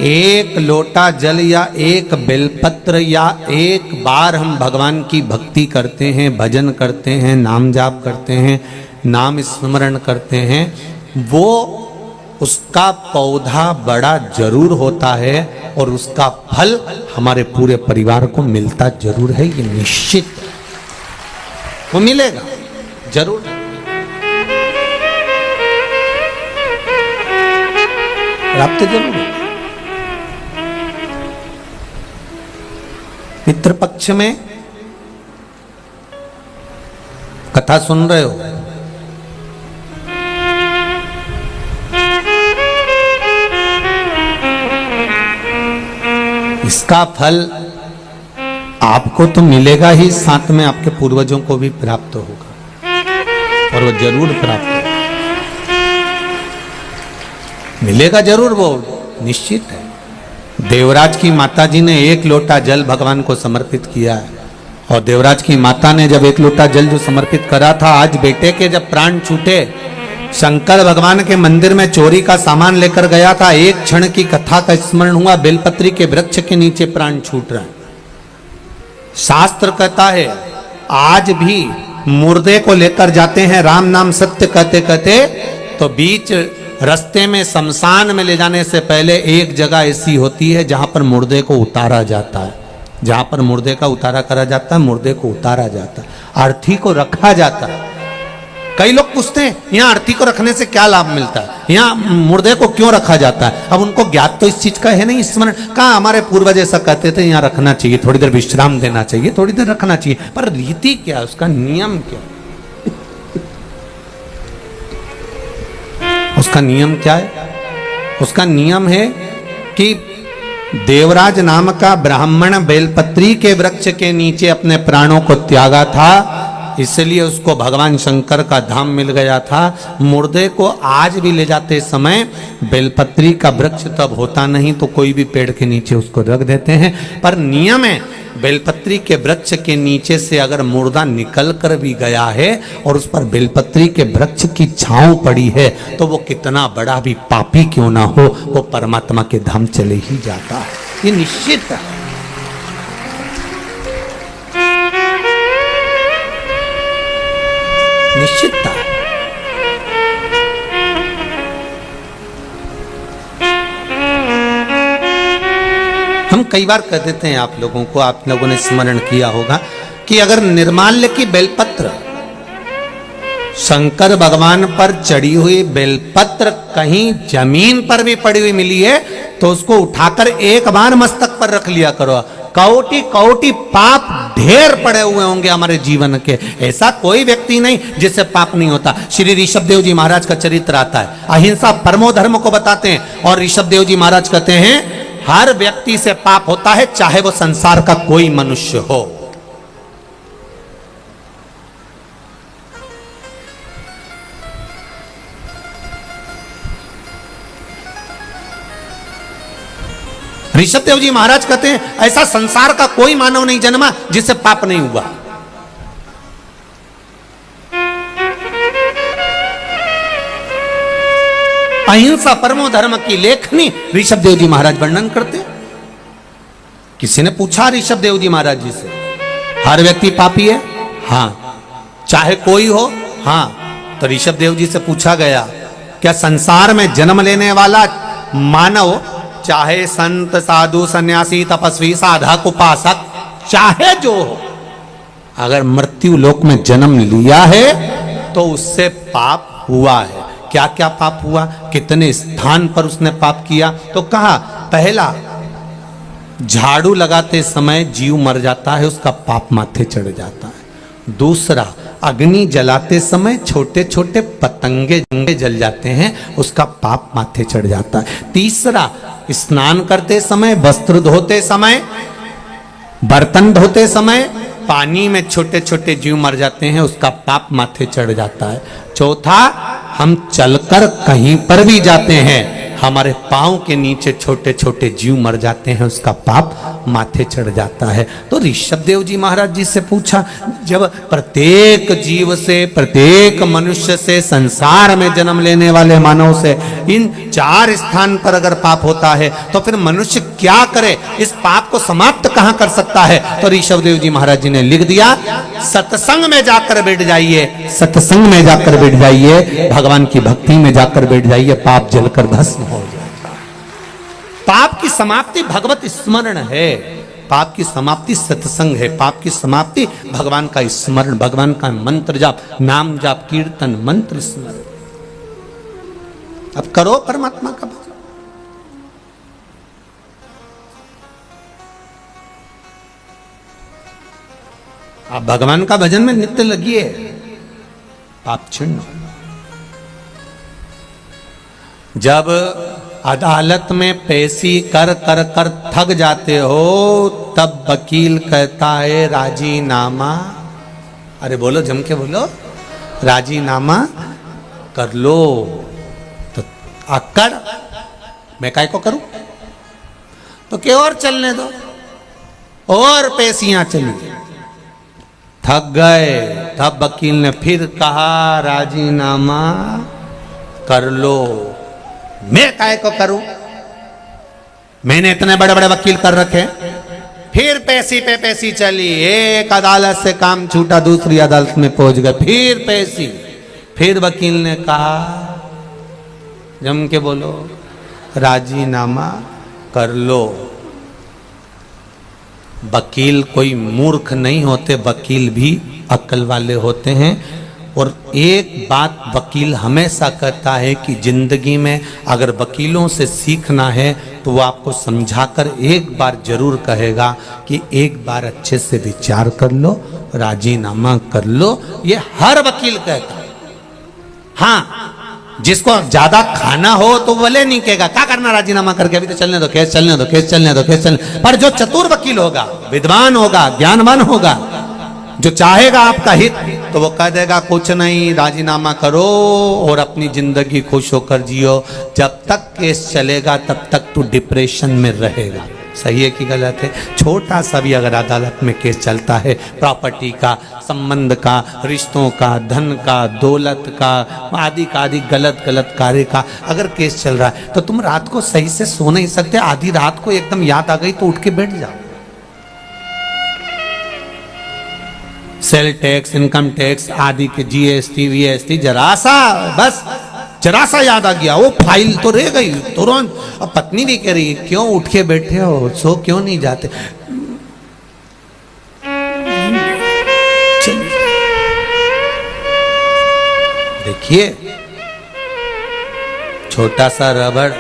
एक लोटा जल या एक बेलपत्र या एक बार हम भगवान की भक्ति करते हैं, भजन करते हैं, नाम जाप करते हैं, नाम स्मरण करते हैं, वो उसका पौधा बड़ा जरूर होता है और उसका फल हमारे पूरे परिवार को मिलता जरूर है, ये निश्चित है, वो मिलेगा जरूर। प्राप्त जरूर है। पितृपक्ष में कथा सुन रहे हो, इसका फल आपको तो मिलेगा ही, साथ में आपके पूर्वजों को भी प्राप्त होगा, और वो जरूर प्राप्त होगा, मिलेगा जरूर, वो निश्चित है। देवराज की माताजी ने एक लोटा जल भगवान को समर्पित किया है, और देवराज की माता ने जब एक लोटा जल जो समर्पित करा था, आज बेटे के जब प्राण छूटे, शंकर भगवान के मंदिर में चोरी का सामान लेकर गया था, एक क्षण की कथा का स्मरण हुआ, बेलपत्री के वृक्ष के नीचे प्राण छूट रहे हैं। शास्त्र कहता है आज भी मुर्दे को लेकर जाते हैं राम नाम सत्य कहते कहते, तो बीच रास्ते में शमशान में ले जाने से पहले एक जगह ऐसी होती है जहां पर मुर्दे को उतारा जाता है, जहां पर मुर्दे का उतारा करा जाता है, मुर्दे को उतारा जाता है, अर्थी को रखा जाता है। कई लोग पूछते हैं यहाँ अर्थी को रखने से क्या लाभ मिलता है, यहाँ मुर्दे को क्यों रखा जाता है। अब उनको ज्ञात तो इस चीज का है नहीं, स्मरण कहाँ, हमारे पूर्वज ऐसा कहते थे यहाँ रखना चाहिए, थोड़ी देर विश्राम देना चाहिए, थोड़ी देर रखना चाहिए, पर रीति क्या, उसका नियम क्या, उसका नियम क्या है? उसका नियम है कि देवराज नाम का ब्राह्मण बेलपत्री के वृक्ष के नीचे अपने प्राणों को त्यागा था, इसलिए उसको भगवान शंकर का धाम मिल गया था। मुर्दे को आज भी ले जाते समय बेलपत्री का वृक्ष तब होता नहीं तो कोई भी पेड़ के नीचे उसको रख देते हैं, पर नियम है बेलपत्री के वृक्ष के नीचे से अगर मुर्दा निकल कर भी गया है और उस पर बेलपत्री के वृक्ष की छांव पड़ी है तो वो कितना बड़ा भी पापी क्यों ना हो, वो परमात्मा के धाम चले ही जाता है, ये निश्चित है। निश्चितता। हम कई बार कह देते हैं आप लोगों को, आप लोगों ने स्मरण किया होगा कि अगर निर्माल्य की बेलपत्र, शंकर भगवान पर चढ़ी हुई बेलपत्र कहीं जमीन पर भी पड़ी हुई मिली है तो उसको उठाकर एक बार मस्तक पर रख लिया करो। कौटी कौटी पाप ढेर पड़े हुए होंगे हमारे जीवन के, ऐसा कोई व्यक्ति नहीं जिससे पाप नहीं होता। श्री ऋषभदेव जी महाराज का चरित्र आता है, अहिंसा परमो धर्म को बताते हैं और ऋषभदेव जी महाराज कहते हैं हर व्यक्ति से पाप होता है, चाहे वो संसार का कोई मनुष्य हो। ऋषभदेव जी महाराज कहते हैं ऐसा संसार का कोई मानव नहीं जन्मा जिससे पाप नहीं हुआ। अहिंसा परमो धर्म की लेखनी ऋषभदेव जी महाराज वर्णन करते। किसी ने पूछा ऋषभदेव जी महाराज जी से, हर व्यक्ति पापी है? हाँ। चाहे कोई हो? हाँ। तो ऋषभदेव जी से पूछा गया क्या संसार में जन्म लेने वाला मानव, चाहे संत साधु सन्यासी तपस्वी साधक उपासक चाहे जो हो, अगर मृत्यु लोक में जन्म लिया है तो उससे पाप हुआ है? क्या क्या पाप हुआ, कितने स्थान पर उसने पाप किया? तो कहा पहला, झाड़ू लगाते समय जीव मर जाता है, उसका पाप माथे चढ़ जाता है। दूसरा, अग्नि जलाते समय छोटे छोटे पतंगे जल जाते हैं, उसका पाप माथे चढ़ जाता है। तीसरा, स्नान करते समय, वस्त्र धोते समय, बर्तन धोते समय पानी में छोटे छोटे जीव मर जाते हैं, उसका पाप माथे चढ़ जाता है। चौथा, हम चलकर कहीं पर भी जाते हैं, हमारे पांव के नीचे छोटे छोटे जीव मर जाते हैं, उसका पाप माथे चढ़ जाता है। तो ऋषभदेव जी महाराज जी से पूछा, जब प्रत्येक जीव से, प्रत्येक मनुष्य से, संसार में जन्म लेने वाले मानव से इन 4 स्थान पर अगर पाप होता है तो फिर मनुष्य क्या करे, इस पाप को समाप्त कहां कर सकता है? तो ऋषभदेव जी महाराज जी ने लिख दिया, सत्संग में जाकर बैठ जाइए, सत्संग में जाकर बैठ जाइए, भगवान की भक्ति में जाकर बैठ जाइए, पाप जलकर भस्म हो जाएगा। पाप की समाप्ति भगवत स्मरण है, पाप की समाप्ति सत्संग है, पाप की समाप्ति भगवान का स्मरण, भगवान का मंत्र जाप, नाम जाप, कीर्तन, मंत्र स्मरण। अब करो परमात्मा का भजन। आप भगवान का भजन में नित्य लगिए, पाप छिन्न। जब अदालत में पेशी कर कर कर थक जाते हो तब वकील कहता है राजीनामा, अरे बोलो जम के बोलो, राजीनामा कर लो। तो अक्कड़ मैं काय को करूं, तो क्या और चलने दो, और पेशियां चली। थक गए, तब वकील ने फिर कहा राजीनामा कर लो। मैं काय को करूं, मैंने इतने बड़े बड़े वकील कर रखे। फिर पेशी पे पेशी चली, एक अदालत से काम छूटा दूसरी अदालत में पहुंच गए, फिर पेशी। फिर वकील ने कहा जम के बोलो राजीनामा कर लो। वकील कोई मूर्ख नहीं होते, वकील भी अक्ल वाले होते हैं। और एक बात वकील हमेशा कहता है कि जिंदगी में अगर वकीलों से सीखना है तो वो आपको समझाकर एक बार जरूर कहेगा कि एक बार अच्छे से विचार कर लो, राजीनामा कर लो। ये हर वकील कहता है। हाँ, जिसको ज्यादा खाना हो तो भले नहीं कहेगा क्या करना राजीनामा करके, अभी तो चलने दो केस, चलने दो केस, चलने दो केस, चलने। पर जो चतुर वकील होगा, विद्वान होगा, ज्ञानवान होगा, जो चाहेगा आपका हित, तो वो कह देगा कुछ नहीं, राजीनामा करो और अपनी जिंदगी खुश होकर जियो। जब तक केस चलेगा तब तक तू डिप्रेशन में रहेगा। सही है कि गलत है? छोटा सा भी अगर अदालत में केस चलता है, प्रॉपर्टी का, संबंध का, रिश्तों का, धन का, दौलत का आदि गलत कार्य का अगर केस चल रहा है तो तुम रात को सही से सो नहीं सकते। आधी रात को एकदम याद आ गई तो उठ के बैठ जाओ। सेल टैक्स, इनकम टैक्स आदि के जीएसटी वीएसटी जरा सा याद आ गया, वो फाइल तो रह गई तुरंत। अब पत्नी भी कह रही है क्यों उठ के बैठे हो, सो क्यों नहीं जाते? देखिए छोटा सा रबड़,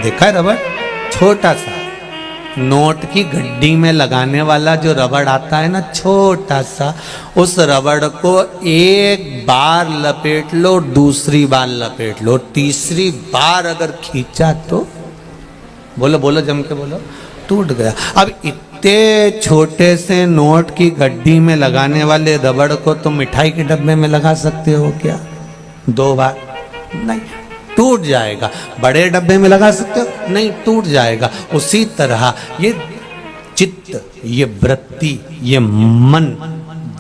देखा है रबड़? छोटा सा नोट की गड्डी में लगाने वाला जो रबड़ आता है ना, छोटा सा, उस रबड़ को एक बार लपेट लो, दूसरी बार लपेट लो, तीसरी बार अगर खींचा तो बोलो जम के बोलो, टूट गया। अब इतने छोटे से नोट की गड्डी में लगाने वाले रबड़ को तुम मिठाई के डब्बे में लगा सकते हो क्या? 2 बार? नहीं, टूट जाएगा। बड़े डब्बे में लगा सकते हो? नहीं, टूट जाएगा। उसी तरह ये चित्त, ये वृत्ति, ये मन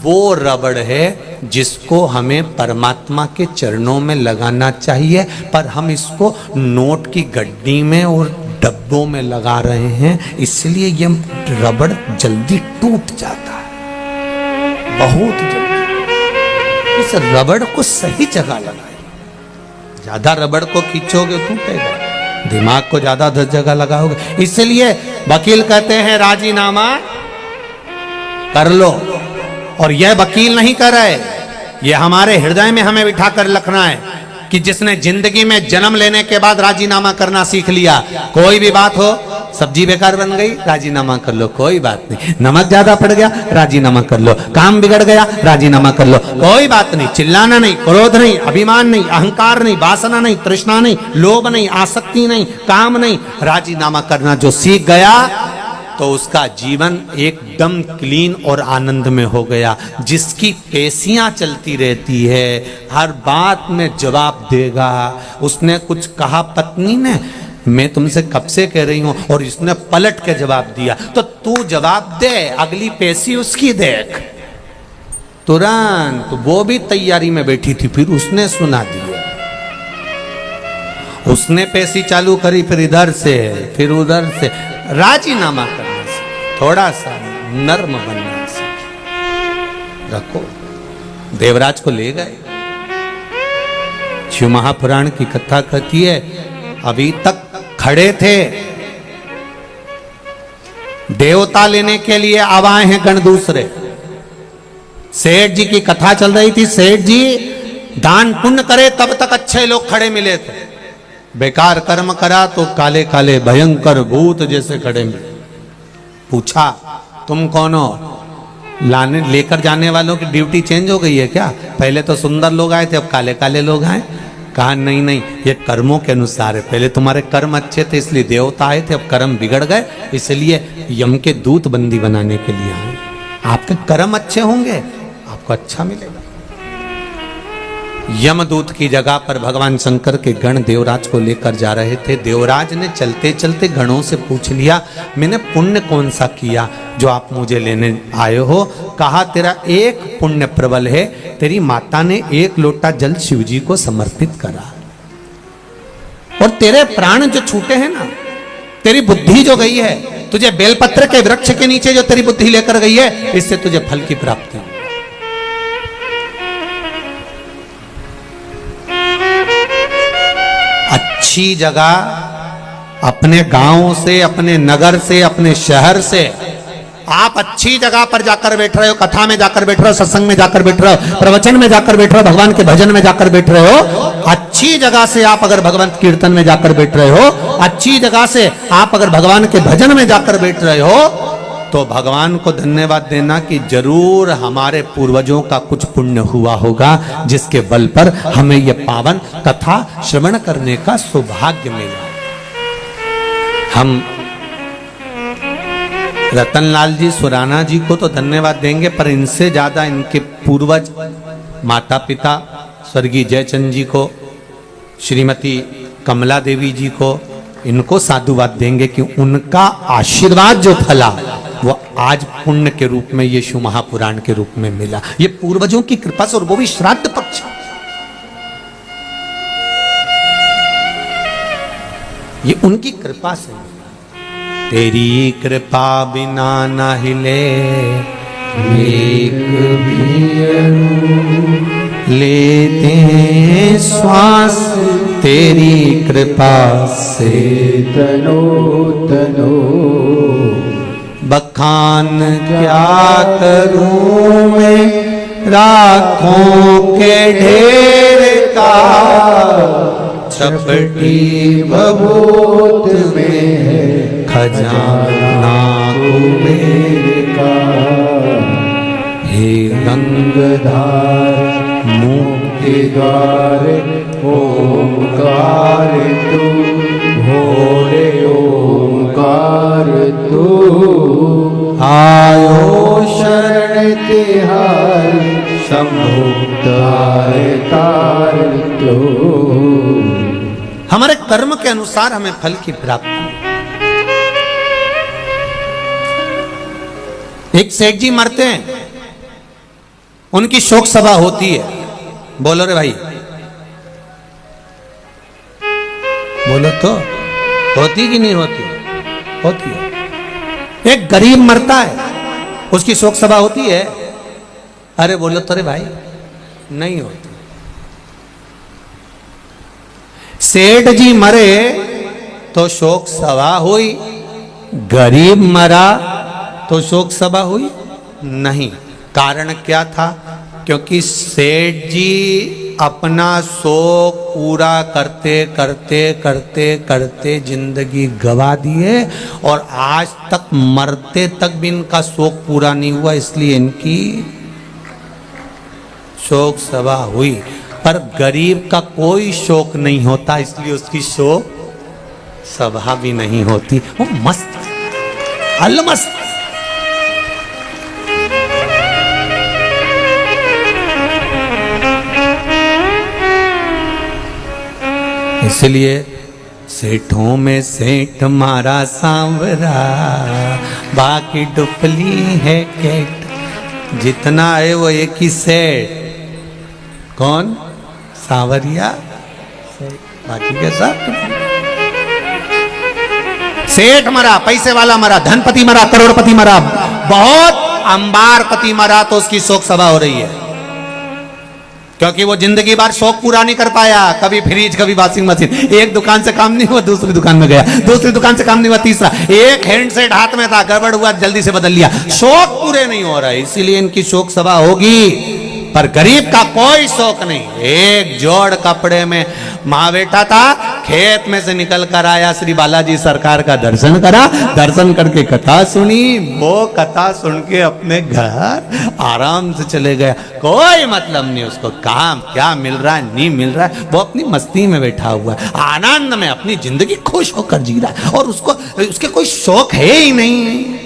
वो रबड़ है जिसको हमें परमात्मा के चरणों में लगाना चाहिए, पर हम इसको नोट की गड्डी में और डब्बों में लगा रहे हैं, इसलिए ये रबड़ जल्दी टूट जाता है, बहुत जल्दी। इस रबड़ को सही जगह लगाए। ज्यादा रबड़ को खींचोगे टूटेगा, दिमाग को ज्यादा 10 जगह लगाओगे। इसलिए वकील कहते हैं राजीनामा कर लो, और यह वकील नहीं कर रहे, ये हमारे हृदय में हमें बिठा कर रखना है कि जिसने जिंदगी में जन्म लेने के बाद राजीनामा करना सीख लिया, कोई भी बात हो, सब्जी बेकार बन गई, राजीनामा कर लो, कोई बात नहीं। नमक ज्यादा पड़ गया, राजीनामा कर लो। काम बिगड़ गया, राजीनामा कर लो, कोई बात नहीं। चिल्लाना नहीं, क्रोध नहीं, अभिमान नहीं, अहंकार नहीं, वासना नहीं, तृष्णा नहीं, लोभ नहीं, आसक्ति नहीं, काम नहीं, राजीनामा करना जो सीख गया तो उसका जीवन एकदम क्लीन और आनंद में हो गया। जिसकी पेशियां चलती रहती है, हर बात में जवाब देगा। उसने कुछ कहा पत्नी ने, मैं तुमसे कब से कह रही हूं, और इसने पलट के जवाब दिया, तो तू जवाब दे, अगली पेशी उसकी देख। तुरंत वो भी तैयारी में बैठी थी, फिर उसने सुना दिया, उसने पेशी चालू करी, फिर इधर से फिर उधर से। राजीनामा करने से, थोड़ा सा नर्म बनने से। रखो, देवराज को ले गए। शिव महापुराण की कथा कहती है, अभी तक खड़े थे, देवता लेने के लिए अब आए हैं गण दूसरे। सेठ जी की कथा चल रही थी, सेठ जी दान पुण्य करे तब तक अच्छे लोग खड़े मिले थे, बेकार कर्म करा तो काले काले भयंकर भूत जैसे खड़े मिले। पूछा तुम कौन हो? लाने लेकर जाने वालों की ड्यूटी चेंज हो गई है क्या? पहले तो सुंदर लोग आए थे, अब काले काले लोग आए। कहा नहीं, ये कर्मों के अनुसार है। पहले तुम्हारे कर्म अच्छे थे इसलिए देवता आए थे, अब कर्म बिगड़ गए इसलिए यम के दूत बंदी बनाने के लिए आए। आपके कर्म अच्छे होंगे, आपको अच्छा मिलेगा। यमदूत की जगह पर भगवान शंकर के गण देवराज को लेकर जा रहे थे। देवराज ने चलते चलते गणों से पूछ लिया, मैंने पुण्य कौन सा किया जो आप मुझे लेने आए हो? कहा तेरा एक पुण्य प्रबल है, तेरी माता ने 1 लोटा जल शिव जी को समर्पित करा, और तेरे प्राण जो छूटे हैं ना, तेरी बुद्धि जो गई है, तुझे बेलपत्र के वृक्ष के नीचे जो तेरी बुद्धि लेकर गई है, इससे तुझे फल की प्राप्ति। अच्छी जगह अपने गांव से, अपने नगर से, अपने शहर से आप अच्छी जगह पर जाकर बैठ रहे हो, कथा में जाकर बैठ रहे हो, सत्संग में जाकर बैठ रहे हो, प्रवचन में जाकर बैठ रहे हो, भगवान के भजन में जाकर बैठ रहे हो। अच्छी जगह से आप अगर भगवान कीर्तन में जाकर बैठ रहे हो, अच्छी जगह से आप अगर भगवान के भजन में जाकर बैठ रहे हो, तो भगवान को धन्यवाद देना कि जरूर हमारे पूर्वजों का कुछ पुण्य हुआ होगा, जिसके बल पर हमें यह पावन कथा श्रवण करने का सौभाग्य मिला। हम रतनलाल जी सुराना जी को तो धन्यवाद देंगे, पर इनसे ज्यादा इनके पूर्वज माता पिता स्वर्गीय जयचंद जी को, श्रीमती कमला देवी जी को, इनको साधुवाद देंगे कि उनका आशीर्वाद जो फला वो आज पुण्य के रूप में यीशु महापुराण के रूप में मिला। ये पूर्वजों की कृपा से, और वो भी श्राद्ध पक्ष। ये उनकी कृपा से। तेरी कृपा बिना न हिले एक भी लेते श्वास, तेरी कृपा से तनो तनो बखान क्या करूं मैं राखों के ढेर का, चपटी भभूत में है खजाना कुबेर का। हे गंगधार मुक्ति द्वार ओंकार तू, भोरे ओंकार तू। आयो शरण तिहारी शंभु तार तार तो। हमारे कर्म के अनुसार हमें फल की प्राप्ति। एक सेठ जी मरते हैं, उनकी शोक सभा होती है। बोलो रे भाई, बोलो तो, होती कि नहीं होती? होती है। एक गरीब मरता है, उसकी शोक सभा होती है। अरे बोलो तो रे भाई, नहीं होती। सेठ जी मरे तो शोक सभा हुई, गरीब मरा तो शोक सभा हुई नहीं। कारण क्या था? क्योंकि सेठ जी अपना शोक पूरा करते करते करते करते जिंदगी गवा दिए, और आज तक मरते तक भी इनका शोक पूरा नहीं हुआ, इसलिए इनकी शोक सभा हुई। पर गरीब का कोई शोक नहीं होता, इसलिए उसकी शोक सभा भी नहीं होती। वो मस्त अलमस्त। इसलिए सेठों में सेठ मारा सांवरा, बाकी डुपली है केट। जितना है वो एक ही सेठ। कौन? सांवरिया। बाकी के सब सेठ मरा, पैसे वाला मरा, धनपति मरा, करोड़पति मरा, बहुत अंबारपति मरा तो उसकी शोक सभा हो रही है, क्योंकि वो जिंदगी भर शौक पूरा नहीं कर पाया। कभी फ्रिज, कभी वॉशिंग मशीन। एक दुकान से काम नहीं हुआ, दूसरी दुकान में गया, दूसरी दुकान से काम नहीं हुआ, तीसरा। एक हैंडसेट हाथ में था, गड़बड़ हुआ, जल्दी से बदल लिया। शौक पूरे नहीं हो रहा है, इसीलिए इनकी शोक सभा होगी। पर गरीब का कोई शौक नहीं। एक जोड़ कपड़े में माँ बेटा था, खेत में से निकल कर आया, श्री बालाजी सरकार का दर्शन करा, दर्शन करके कथा सुनी, वो कथा सुन के अपने घर आराम से चले गया। कोई मतलब नहीं उसको, काम क्या मिल रहा है नहीं मिल रहा है, वो अपनी मस्ती में बैठा हुआ है, आनंद में अपनी जिंदगी खुश होकर जी रहा है, और उसको उसके कोई शौक है ही नहीं।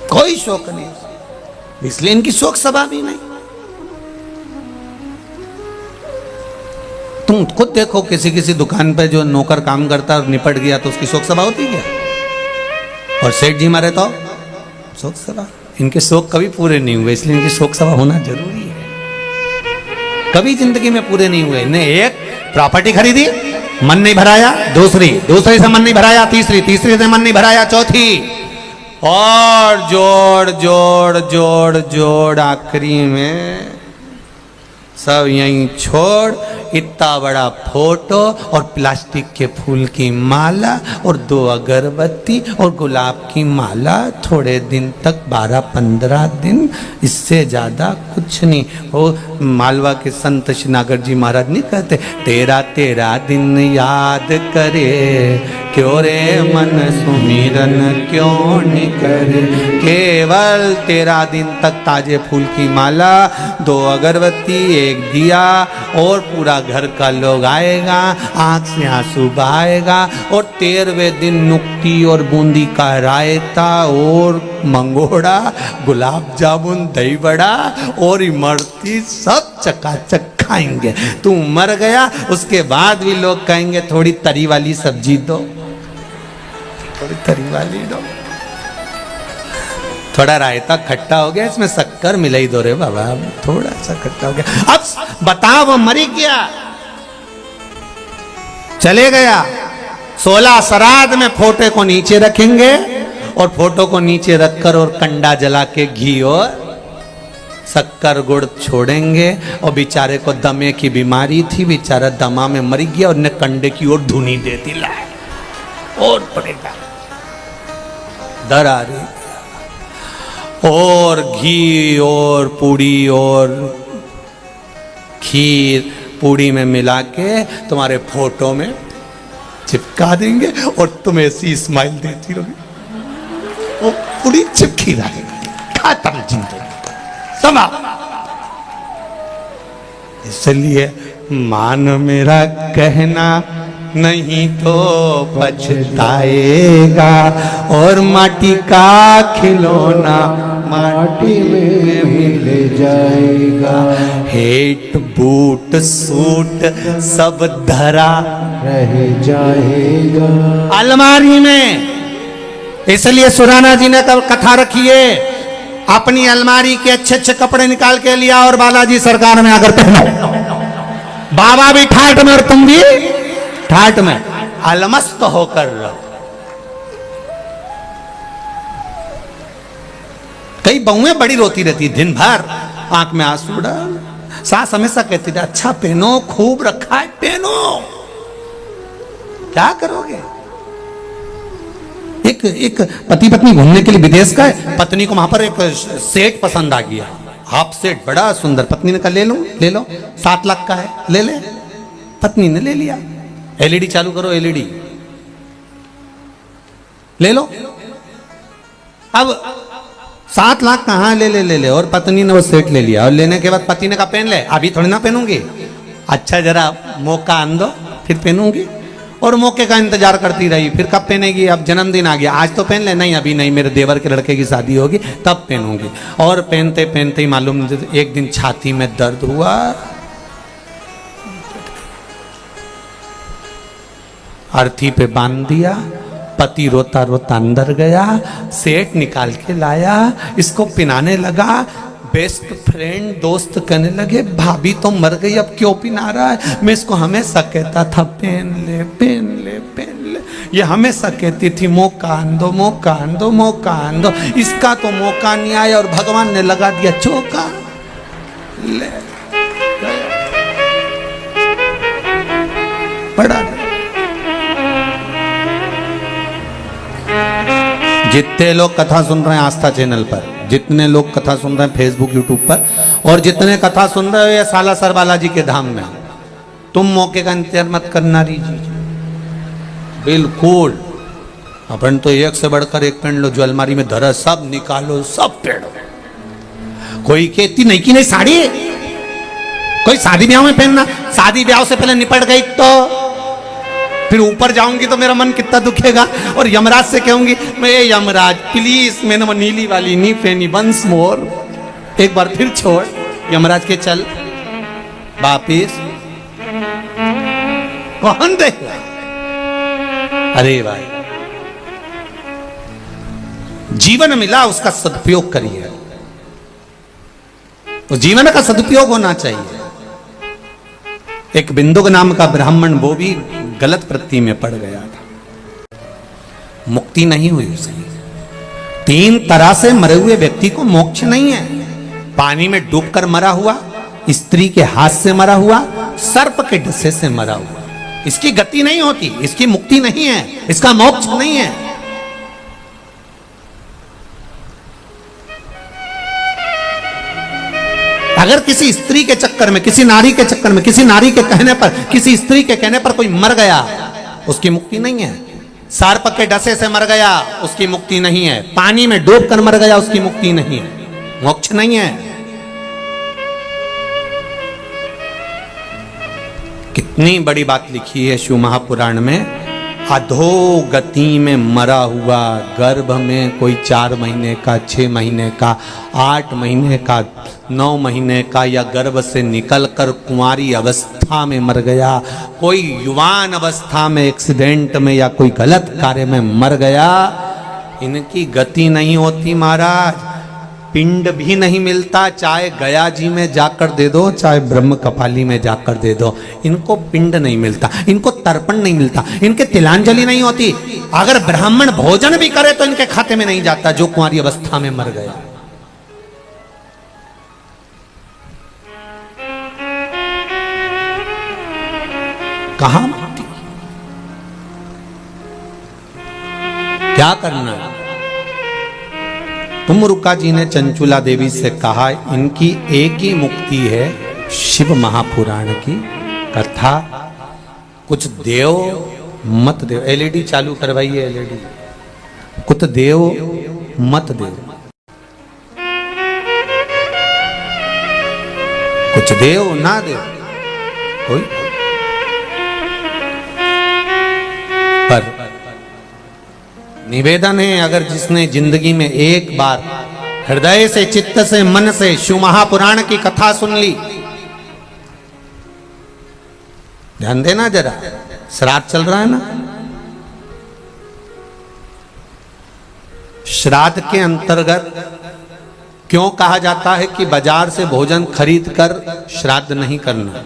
कोई शौक नहीं, इसलिए इनकी शोक सभा भी नहीं। तुम खुद देखो, किसी किसी दुकान पे जो नौकर काम करता और निपट गया तो उसकी शोक सभा होती क्या? और सेठ जी मारे तो शोक सभा। इनके शोक कभी पूरे नहीं हुए, इसलिए इनकी शोक सभा होना जरूरी है। कभी जिंदगी में पूरे नहीं हुए। इन्हें एक प्रॉपर्टी खरीदी, मन नहीं भराया, दूसरी से मन नहीं भराया, तीसरी से मन नहीं भराया, चौथी, और जोड़ जोड़ जोड़ जोड़ आखिरी में सब यहीं छोड़। इतना बड़ा फोटो और प्लास्टिक के फूल की माला और 2 अगरबत्ती और गुलाब की माला, थोड़े दिन तक 12-15 दिन, इससे ज़्यादा कुछ नहीं। वो मालवा के संत श्रीनागर जी महाराज नहीं कहते, तेरा तेरा दिन याद करे, क्यों रे मन सुमिरन क्यों नहीं करे। केवल 13 दिन तक ताजे फूल की माला, 2 अगरबत्ती, 1 दिया और पूरा पूरा घर का लोग आएगा, आंख से आंसू बहाएगा और 13वें दिन नुक्ती और बूंदी का रायता और मंगोड़ा, गुलाब जामुन, दही बड़ा और इमरती सब चकाचक खाएंगे। तू मर गया, उसके बाद भी लोग कहेंगे थोड़ी तरी वाली सब्जी दो, थोड़ी तरी वाली दो, थोड़ा रायता खट्टा हो गया, इसमें शक्कर मिला ही दो रे बाबा, थोड़ा सा खट्टा हो गया। अब बताओ, वो मरी गया, चले गया, 16 श्राद्ध में फोटो को नीचे रखेंगे और फोटो को नीचे रखकर और कंडा जला के घी और शक्कर गुड़ छोड़ेंगे। और बेचारे को दमे की बीमारी थी, बेचारा दमा में मर गया और ने कंडे की ओर धुनी दे दी, लाए और पड़ेगा, दर आ रही और घी और पूड़ी और खीर पूड़ी में मिला के तुम्हारे फोटो में चिपका देंगे और तुम ऐसी स्माइल देती रहोगी, वो पूरी चिपकी रहेगी, खत्म जिंदगी समाप्त। इसलिए मान मेरा कहना नहीं तो पछताएगा और माटी का खिलौना माटी में मिल जाएगा, हेट बूट सूट सब धरा रह जाएगा अलमारी में। इसलिए सुराना जी ने कथा रखी है, अपनी अलमारी के अच्छे अच्छे कपड़े निकाल के लिया और बालाजी सरकार में आकर पहनो। बाबा भी ठाट में और तुम भी ठाट में, अलमस्त होकर रहो। कई बहुएं बड़ी रोती रहती दिन भर, आंख में आंसू डाल। सास हमेशा कहती थी अच्छा पहनो, खूब रखा है पहनो, क्या करोगे। एक पति पत्नी घूमने के लिए विदेश का है, पत्नी को वहां पर एक सेट पसंद आ गया, हाफ सेट बड़ा सुंदर। पत्नी ने कहा ले लो 7 लाख का है, ले ले। पत्नी ने ले लिया। एलईडी चालू करो, एलईडी ले लो। अब 7 लाख कहाँ ले। और पत्नी ने वो सेट ले लिया और लेने के बाद पति ने कहा पहन ले, अभी थोड़ी ना पहनूंगी, अच्छा जरा मौका आन दो फिर पहनूंगी। और मौके का इंतजार करती रही, फिर कब पहनेगी, अब जन्मदिन आ गया, आज तो पहन ले, नहीं अभी नहीं, मेरे देवर के लड़के की शादी होगी तब पहनूंगी। और पहनते पहनते ही मालूम एक दिन छाती में दर्द हुआ, अर्थी पे बांध दिया। पति रोता रोता अंदर गया, सेट निकाल के लाया, इसको पिनाने लगा। बेस्ट फ्रेंड दोस्त कहने लगे भाभी तो मर गई, अब क्यों पिना रहा है। मैं इसको हमेशा कहता था पहन ले पहन ले पहन ले, ये हमेशा कहती थी मौका आन दो मौका आन दो मौका आन दो। इसका तो मौका नहीं आया और भगवान ने लगा दिया चौका, ले बड़ा। जितने लोग कथा सुन रहे हैं आस्था चैनल पर, जितने लोग कथा सुन रहे हैं फेसबुक यूट्यूब पर, और जितने कथा सुन रहे हो ये सालासर बालाजी के धाम में, तुम मौके का इंतजार मत करना रीजिए बिल्कुल। अपन तो एक से बढ़कर एक पहन लो, जो अलमारी में धरा सब निकालो, सब पहनो। कोई कहती नहीं कि नहीं साड़ी, कोई शादी ब्याह में पहनना, शादी ब्याह से पहले निपट गई तो फिर ऊपर जाऊंगी तो मेरा मन कितना दुखेगा। और यमराज से कहूंगी मैं यमराज प्लीज मैंने वो नीली वाली नहीं पहनी, वंस मोर, एक बार फिर छोड़। यमराज के चल वापिस, कौन देगा। अरे भाई जीवन मिला उसका सदुपयोग करिए, तो जीवन का सदुपयोग होना चाहिए। एक बिंदुक नाम का ब्राह्मण वो भी गलत वृत्ति में पड़ गया था, मुक्ति नहीं हुई उसकी। 3 तरह से मरे हुए व्यक्ति को मोक्ष नहीं है। पानी में डूबकर मरा हुआ, स्त्री के हाथ से मरा हुआ, सर्प के डसे से मरा हुआ, इसकी गति नहीं होती, इसकी मुक्ति नहीं है, इसका मोक्ष नहीं है। अगर किसी स्त्री के चक्कर में, किसी नारी के चक्कर में, किसी नारी के कहने पर, किसी स्त्री के कहने पर कोई मर गया, उसकी मुक्ति नहीं है। सर्प के डसे से मर गया, उसकी मुक्ति नहीं है। पानी में डूब कर मर गया, उसकी मुक्ति नहीं है, मोक्ष नहीं है। कितनी बड़ी बात लिखी है शिव महापुराण में। अधोगति में मरा हुआ, गर्भ में कोई 4 महीने का, 6 महीने का, 8 महीने का, 9 महीने का, या गर्भ से निकलकर कुंवारी अवस्था में मर गया, कोई युवान अवस्था में एक्सीडेंट में या कोई गलत कार्य में मर गया, इनकी गति नहीं होती महाराज। पिंड भी नहीं मिलता, चाहे गया जी में जाकर दे दो, चाहे ब्रह्म कपाली में जाकर दे दो, इनको पिंड नहीं मिलता, इनको तर्पण नहीं मिलता, इनके तिलांजलि नहीं होती। अगर ब्राह्मण भोजन भी करे तो इनके खाते में नहीं जाता, जो कुंवारी अवस्था में मर गया। कहां मुक्ति? क्या करना है? तुमरुका जी ने चंचुला देवी से कहा, इनकी एक ही मुक्ति है, शिव महापुराण की कथा। कुछ देव मत देव। एलईडी चालू करवाइए, एलईडी। कुछ देव मत देव, कुछ देव ना देव कोई। पर निवेदन है, अगर जिसने जिंदगी में एक बार हृदय से, चित्त से, मन से शिव महापुराण की कथा सुन ली, ध्यान देना जरा, श्राद्ध चल रहा है ना, श्राद्ध के अंतर्गत क्यों कहा जाता है कि बाजार से भोजन खरीद कर श्राद्ध नहीं करना?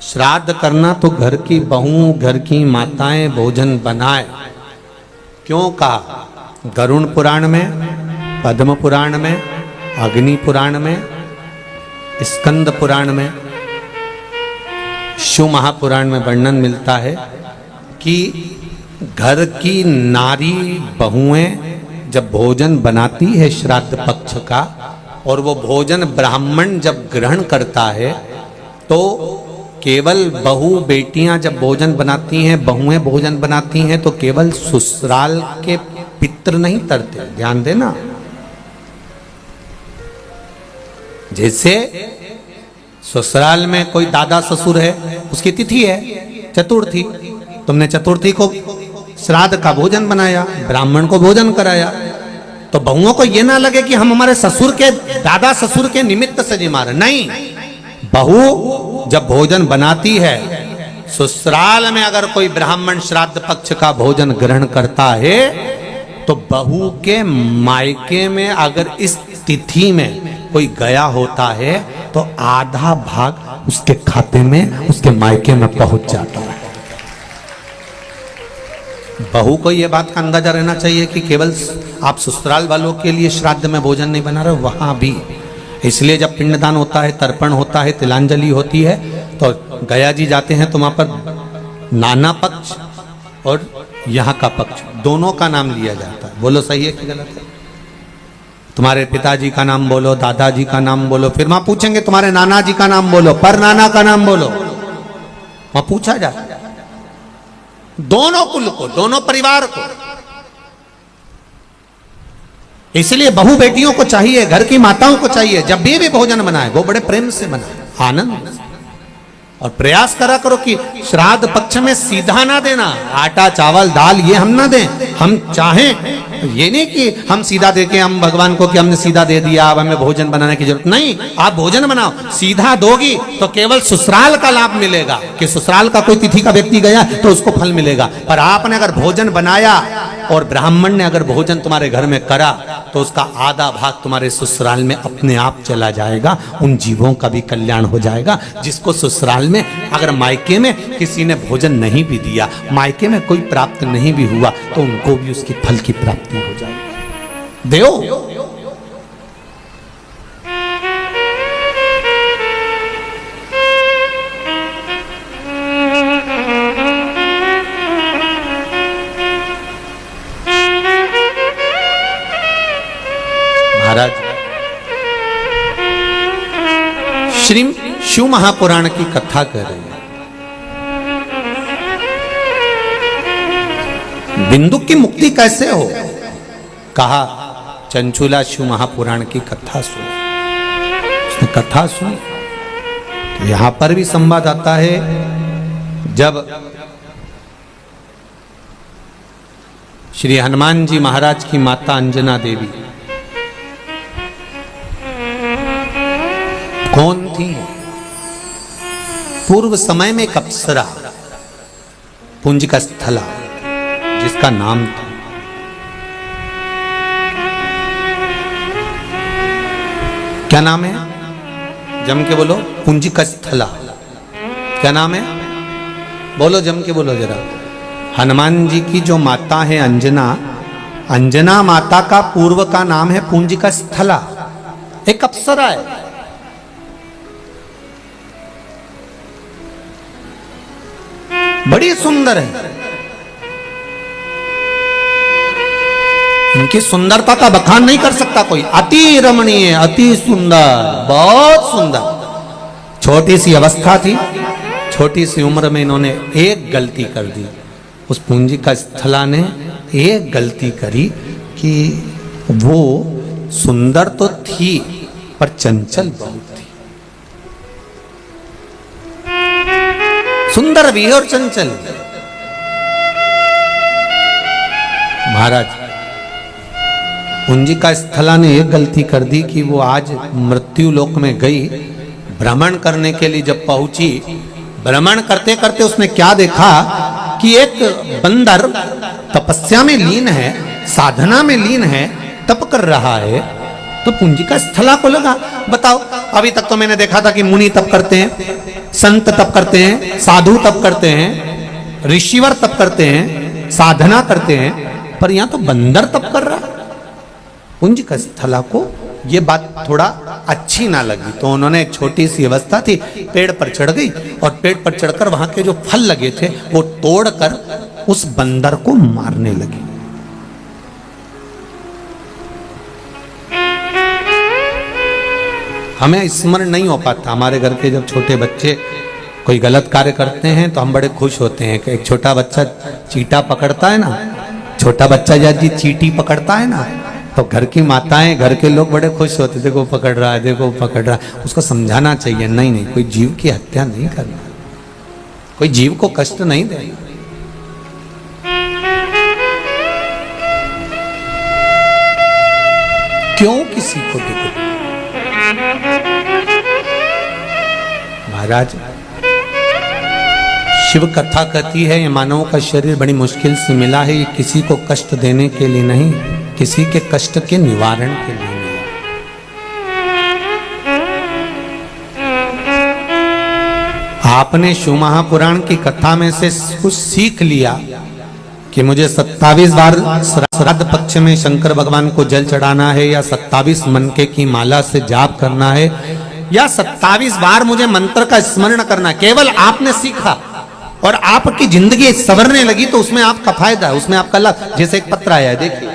श्राद्ध करना तो घर की बहू, घर की माताएं भोजन बनाए। क्यों कहा? गरुण पुराण में, पद्म पुराण में, अग्नि पुराण में, स्कंद पुराण में, शिव महापुराण में वर्णन मिलता है कि घर की नारी बहुएं जब भोजन बनाती है श्राद्ध पक्ष का, और वो भोजन ब्राह्मण जब ग्रहण करता है, तो केवल बहू बेटियां जब भोजन बनाती हैं, बहुएं भोजन बनाती हैं, तो केवल ससुराल के पितृ नहीं तरते। ध्यान देना, जैसे ससुराल में कोई दादा ससुर है, उसकी तिथि है चतुर्थी, तुमने चतुर्थी को श्राद्ध का भोजन बनाया, ब्राह्मण को भोजन कराया, तो बहुओं को यह ना लगे कि हम हमारे ससुर के, दादा ससुर के निमित्त से जी मारे। नहीं, बहू जब भोजन बनाती है, ससुराल में अगर कोई ब्राह्मण श्राद्ध पक्ष का भोजन ग्रहण करता है, तो बहू के मायके में अगर इस तिथि में कोई गया होता है, तो आधा भाग उसके खाते में, उसके मायके में पहुंच जाता है। बहू को यह बात का अंदाजा रहना चाहिए कि केवल आप ससुराल वालों के लिए श्राद्ध में भोजन नहीं बना रहे, वहां भी। इसलिए जब पिंडदान होता है, तर्पण होता है, तिलांजलि होती है, तो गया जी जाते हैं, तो वहां पर नाना पक्ष और यहाँ का पक्ष दोनों का नाम लिया जाता है। बोलो सही है कि गलत है? तुम्हारे पिताजी का नाम बोलो, दादाजी का नाम बोलो, फिर वहां पूछेंगे तुम्हारे नाना जी का नाम बोलो, पर नाना का नाम बोलो, वहां पूछा जाता है। दोनों कुल को, दोनों परिवार को। इसलिए बहू बेटियों को चाहिए, घर की माताओं को चाहिए, जब भी भोजन बनाए वो बड़े प्रेम से बनाए, आनंद से। और प्रयास करा करो कि श्राद्ध पक्ष में सीधा ना देना, आटा चावल दाल ये हम ना दें। हम चाहें ये नहीं कि हम सीधा दे के हम भगवान को कि हमने सीधा दे दिया, अब हमें भोजन बनाने की जरूरत नहीं। आप भोजन बनाओ, सीधा दोगी तो केवल ससुराल का लाभ मिलेगा, कि ससुराल का कोई तिथि का व्यक्ति गया तो उसको फल मिलेगा। पर आपने अगर भोजन बनाया और ब्राह्मण ने अगर भोजन तुम्हारे घर में करा, तो उसका आधा भाग तुम्हारे ससुराल में अपने आप चला जाएगा। उन जीवों का भी कल्याण हो जाएगा, जिसको ससुराल में, अगर मायके में किसी ने भोजन नहीं भी दिया, मायके में कोई प्राप्त नहीं भी हुआ, तो उनको भी उसकी फल की प्राप्ति हो जाएगी। देव महाराज, श्री शिव महापुराण की कथा कह रहे हैं। बिंदु की मुक्ति कैसे हो? कहा चंचुला शिव महापुराण की कथा सुनी। उसने कथा सुनी, तो यहां पर भी संवाद आता है, जब श्री हनुमान जी महाराज की माता अंजना देवी कौन थी? पूर्व समय में एक अप्सरा पुंजिका स्थला जिसका नाम था। क्या नाम है? जम के बोलो। पुंजिका स्थला। क्या नाम है? बोलो, जम के बोलो जरा। हनुमान जी की जो माता है अंजना, अंजना माता का पूर्व का नाम है पुंजिका स्थला, एक अप्सरा है। बड़ी सुंदर है। इनकी सुंदरता का बखान नहीं कर सकता कोई। अति रमणीय, अति सुंदर, बहुत सुंदर। छोटी सी अवस्था थी, छोटी सी उम्र में इन्होंने एक गलती कर दी। उस पुंजिका स्थला ने एक गलती करी कि वो सुंदर तो थी पर चंचल बहुत थी। सुंदर भी है और चंचल। महाराज, पुंजिका स्थला ने एक गलती कर दी कि वो आज मृत्यु लोक में गई। भ्रमण करने के लिए जब पहुंची, भ्रमण करते करते उसने क्या देखा कि एक बंदर तपस्या में लीन है, साधना में लीन है, तप कर रहा है। तो पुंजिका स्थला को लगा, बताओ, अभी तक तो मैंने देखा था कि मुनि तप करते हैं, संत तप करते हैं, साधु तप करते हैं, ऋषिवर तप करते हैं, साधना करते हैं, पर यहां तो बंदर तप कर रहा। पुंजिका स्थला को ये बात थोड़ा अच्छी ना लगी, तो उन्होंने, एक छोटी सी अवस्था थी, पेड़ पर चढ़ गई और पेड़ पर चढ़कर वहां के जो फल लगे थे वो तोड़कर उस बंदर को मारने लगी। हमें स्मरण नहीं हो पाता। हमारे घर के जब छोटे बच्चे कोई गलत कार्य करते हैं तो हम बड़े खुश होते हैं कि एक छोटा बच्चा चींटा पकड़ता है ना, छोटा बच्चा जी चींटी पकड़ता है ना, तो घर की माताएं, घर के लोग बड़े खुश होते, देखो पकड़ रहा है, देखो पकड़ रहा है। उसको समझाना चाहिए, नहीं नहीं, कोई जीव की हत्या नहीं करना, कोई जीव को कष्ट नहीं देना। क्यों किसी को दुख? महाराज, शिव कथा कहती है ये मानव का शरीर बड़ी मुश्किल से मिला है, ये किसी को कष्ट देने के लिए नहीं, किसी के कष्ट के निवारण के लिए नहीं। आपने शिव महापुराण की कथा में से कुछ सीख लिया कि मुझे 27 बार श्राद्ध पक्ष में शंकर भगवान को जल चढ़ाना है, या 27 मनके की माला से जाप करना है, या 27 बार मुझे मंत्र का स्मरण करना। केवल आपने सीखा और आपकी जिंदगी संवरने लगी, तो उसमें आपका फायदा है, उसमें आपका लाभ। जैसे एक पत्र आया है, देखिए,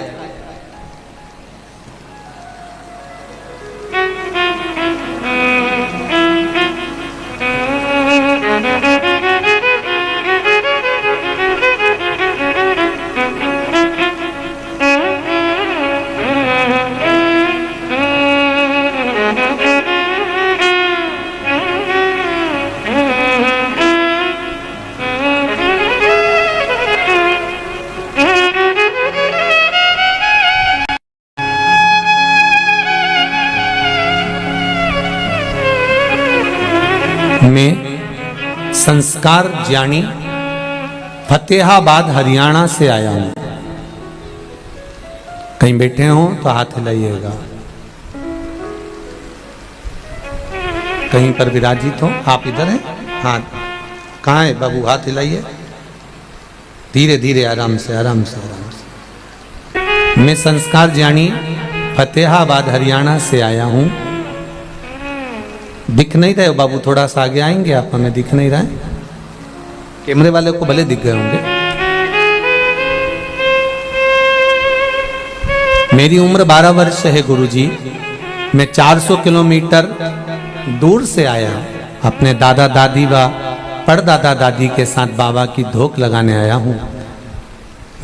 मैं संस्कार ज्ञानी फतेहाबाद हरियाणा से आया हूं। कहीं बैठे हो तो हाथ हिलाइएगा, कहीं पर विराजित हो। आप इधर हैं? हाँ, कहाँ है बाबू? हाथ हिलाइए, धीरे धीरे, आराम से, आराम से, आराम से। मैं संस्कार ज्ञानी फतेहाबाद हरियाणा से आया हूं। दिख नहीं रहे हो बाबू? थोड़ा सा आगे आएंगे आप? हमें दिख नहीं रहा है, कैमरे वाले को भले दिख गए होंगे। मेरी उम्र 12 वर्ष है गुरुजी। मैं 400 किलोमीटर दूर से आया, अपने दादा दादी व परदादा दादी के साथ बाबा की धोख लगाने आया हूं।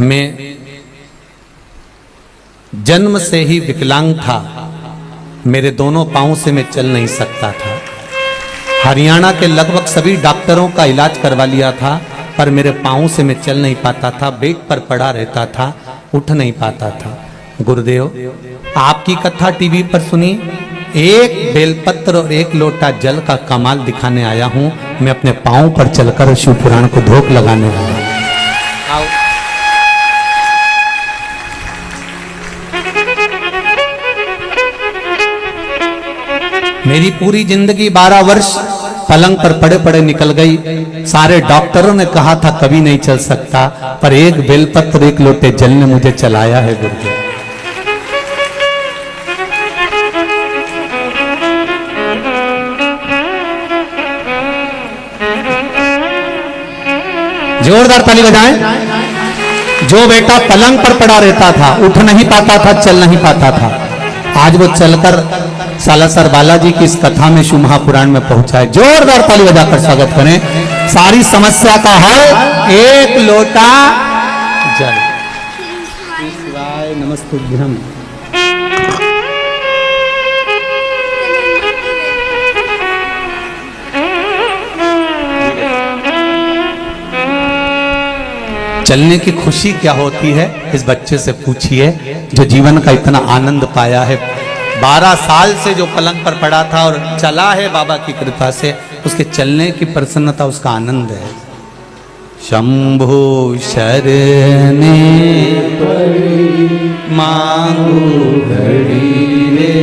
मैं जन्म से ही विकलांग था, मेरे दोनों पांव से मैं चल नहीं सकता था। हरियाणा के लगभग सभी डॉक्टरों का इलाज करवा लिया था, पर मेरे पाँव से मैं चल नहीं पाता था, बेड पर पड़ा रहता था, उठ नहीं पाता था। गुरुदेव, आपकी कथा टीवी पर सुनी, एक बेलपत्र और एक लोटा जल का कमाल दिखाने आया हूं। मैं अपने पांव पर चलकर शिव पुराण को धोख लगाने वाला हूं। मेरी पूरी जिंदगी 12 वर्ष पलंग पर पड़े पड़े निकल गई। सारे डॉक्टरों ने कहा था कभी नहीं चल सकता, पर एक बेलपत्र एक लोटे जल ने मुझे चलाया है गुरुदेव। जोरदार ताली बजाएं। जो बेटा पलंग पर पड़ा रहता था, उठ नहीं पाता था, चल नहीं पाता था, आज वो चलकर सालासर बालाजी की इस कथा में शिव महापुराण में पहुंचा है। जोरदार ताली बजाकर स्वागत करें। सारी समस्या का हल एक लोटा जल। शिवाय नमस्तुभ्यं। चलने की खुशी क्या होती है, इस बच्चे से पूछिए जो जीवन का इतना आनंद पाया है। 12 साल से जो पलंग पर पड़ा था और चला है बाबा की कृपा से, उसके चलने की प्रसन्नता, उसका आनंद है। शंभु शरणे मांगू घड़ी रे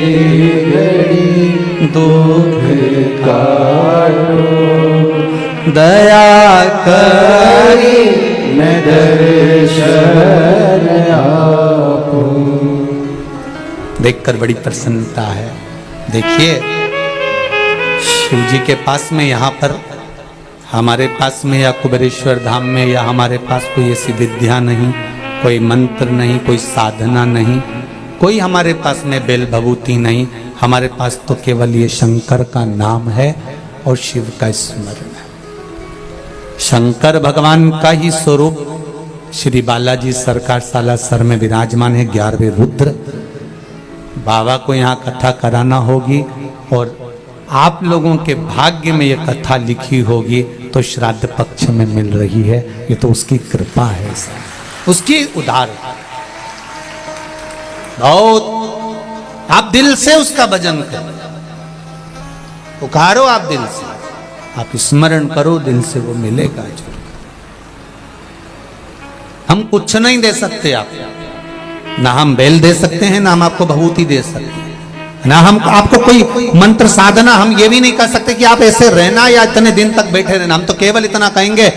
घड़ी, दुख काटो दया करी मैं दर्शन आपको। देखकर बड़ी प्रसन्नता है। देखिए, शिव जी के पास में, यहाँ पर हमारे पास में या कुबेरेश्वर धाम में या हमारे पास कोई ऐसी विद्या नहीं, कोई मंत्र नहीं, कोई साधना नहीं, कोई हमारे पास में बेल भभूति नहीं। हमारे पास तो केवल ये शंकर का नाम है और शिव का स्मरण है। शंकर भगवान का ही स्वरूप श्री बालाजी सरकार सालासर में विराजमान है। 11वें रुद्र बाबा को यहाँ कथा कराना होगी और आप लोगों के भाग्य में ये कथा लिखी होगी तो श्राद्ध पक्ष में मिल रही है। ये तो उसकी कृपा है, उसकी उदार। बहुत आप दिल से उसका भजन करो, पुकारो, आप दिल से, आप स्मरण करो दिल से, वो मिलेगा जो। हम कुछ नहीं दे सकते आप, ना हम बेल दे सकते हैं, ना हम आपको भभूति दे सकते हैं, ना हम आपको कोई मंत्र साधना, हम ये भी नहीं कर सकते कि आप ऐसे रहना या इतने दिन तक बैठे रहना। हम तो केवल इतना कहेंगे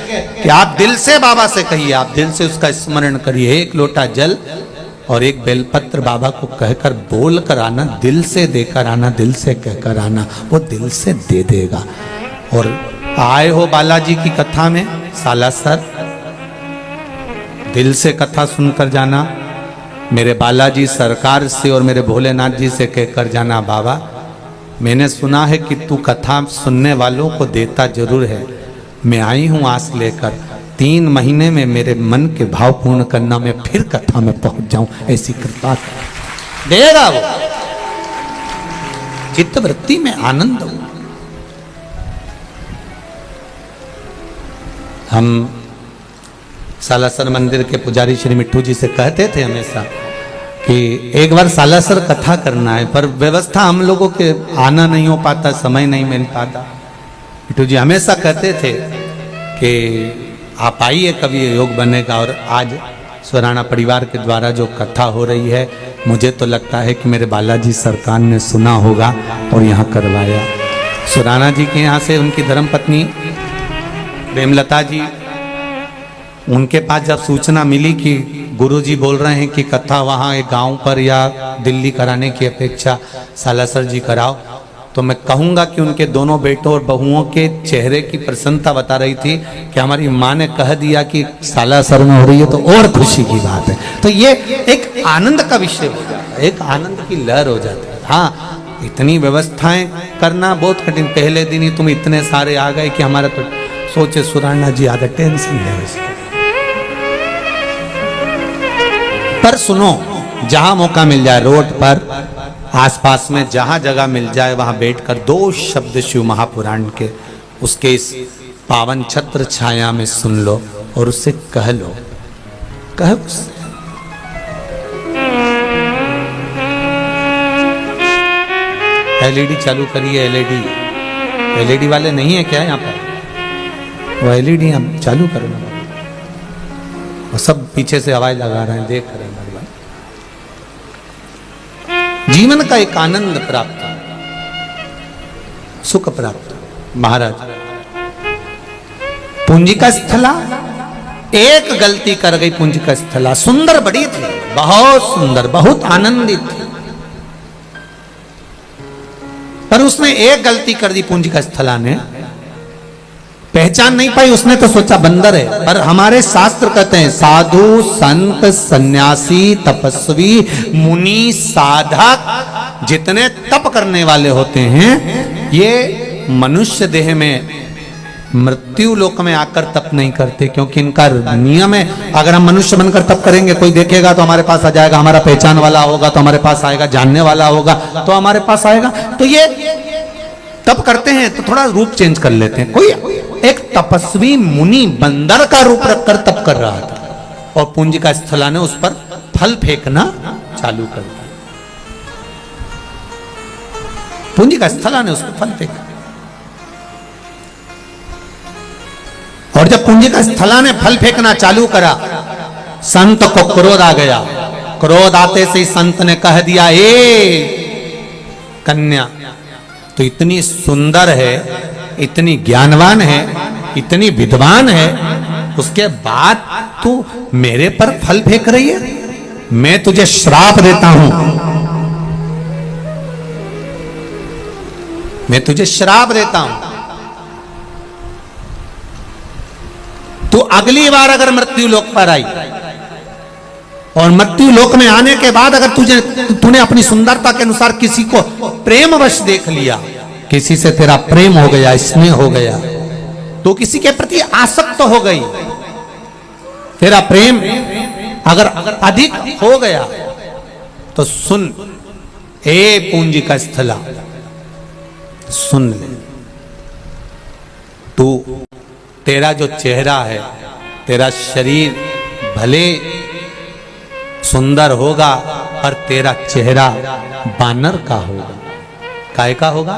कि आप दिल से बाबा से कहिए, आप दिल से उसका स्मरण करिए। एक लोटा जल और एक बेलपत्र बाबा को कहकर बोल कर आना, दिल से देकर आना, दिल से कहकर आना, वो दिल से दे देगा। और आए हो बालाजी की कथा में सालासर, दिल से कथा सुनकर जाना। मेरे बालाजी सरकार से और मेरे भोलेनाथ जी से कहकर जाना, बाबा मैंने सुना है कि तू कथा सुनने वालों को देता जरूर है। मैं आई हूँ आस लेकर, 3 महीने में मेरे मन के भाव पूर्ण करना, मैं फिर कथा में पहुंच जाऊं, ऐसी कृपा देगा वो। चित्त वृत्ति में आनंद हो। हम सालासर मंदिर के पुजारी श्री मिट्ठू जी से कहते थे हमेशा कि एक बार सालासर कथा करना है, पर व्यवस्था हम लोगों के आना नहीं हो पाता, समय नहीं मिल पाता। मिट्ठू जी हमेशा कहते थे कि आप आइए, कभी योग बनेगा। और आज स्वराणा परिवार के द्वारा जो कथा हो रही है, मुझे तो लगता है कि मेरे बालाजी सरकार ने सुना होगा और यहाँ करवाया। स्वराणा जी के यहाँ से उनकी धर्मपत्नी प्रेमलता जी, उनके पास जब सूचना मिली कि गुरुजी बोल रहे हैं कि कथा वहाँ एक गांव पर या दिल्ली कराने की अपेक्षा सालासर जी कराओ, तो मैं कहूँगा कि उनके दोनों बेटों और बहुओं के चेहरे की प्रसन्नता बता रही थी कि हमारी माँ ने कह दिया कि सालासर में हो रही है, तो और खुशी की बात है। तो ये एक आनंद का विषय हो जाता है, एक आनंद की लहर हो जाती है। हाँ, इतनी व्यवस्थाएं करना बहुत कठिन। पहले दिन ही तुम इतने सारे आ गए कि हमारा तो सोचे सुराणा जी आधा टेंशन है उसको। पर सुनो, जहां मौका मिल जाए रोड पर आसपास में जहां जगह मिल जाए वहां बैठकर 2 शब्द शिव महापुराण के उसके इस पावन छत्र छाया में सुन लो और उससे कह लो, कह उससे। एलईडी चालू करिए, एलईडी वाले नहीं है क्या यहाँ पर? वो एलईडी हम चालू करना, वो सब पीछे से आवाज लगा रहे हैं, देख रहे हैं भगवान। जीवन का एक आनंद प्राप्त, सुख प्राप्त। महाराज पूंजिका स्थला एक गलती कर गई, पूंजिका स्थला सुंदर बड़ी थी, बहुत सुंदर, बहुत आनंदित थी, पर उसने एक गलती कर दी। पूंजिका स्थला ने पहचान नहीं पाई, उसने तो सोचा बंदर है। पर हमारे शास्त्र कहते हैं साधु संत सन्यासी तपस्वी मुनि साधक जितने तप करने वाले होते हैं, ये मनुष्य देह में मृत्यु लोक में आकर तप नहीं करते, क्योंकि इनका नियम है अगर हम मनुष्य बनकर तप करेंगे, कोई देखेगा तो हमारे पास आ जाएगा, हमारा पहचान वाला होगा तो हमारे पास आएगा, जानने वाला होगा तो हमारे पास आएगा। तो ये तप करते हैं तो थोड़ा रूप चेंज कर लेते हैं। कोई एक तपस्वी मुनि बंदर का रूप रखकर तप कर रहा था और पूंजिका स्थला ने उस पर फल फेंकना चालू कर दिया। पूंजिका स्थला ने उस पर फल फेंका और जब पूंजिका स्थला ने फल फेंकना चालू करा, संत को क्रोध आ गया। क्रोध आते से ही संत ने कह दिया, ए कन्या तो इतनी सुंदर है, इतनी ज्ञानवान है, इतनी विद्वान है, उसके बाद तू मेरे पर फल फेंक रही है? मैं तुझे श्राप देता हूं, मैं तुझे श्राप देता हूं। तू अगली बार अगर मृत्यु लोक पर आई और मृत्यु लोक में आने के बाद अगर तूने अपनी सुंदरता के अनुसार किसी को प्रेमवश देख लिया, किसी से तेरा प्रेम हो गया, स्नेह हो गया, तो किसी के प्रति आसक्त हो गई, तेरा प्रेम अगर अधिक हो गया, तो सुन ए पूंजिका स्थला, सुन ले, तू तेरा जो चेहरा है, तेरा शरीर भले सुंदर होगा पर तेरा चेहरा बानर का होगा। काय का होगा?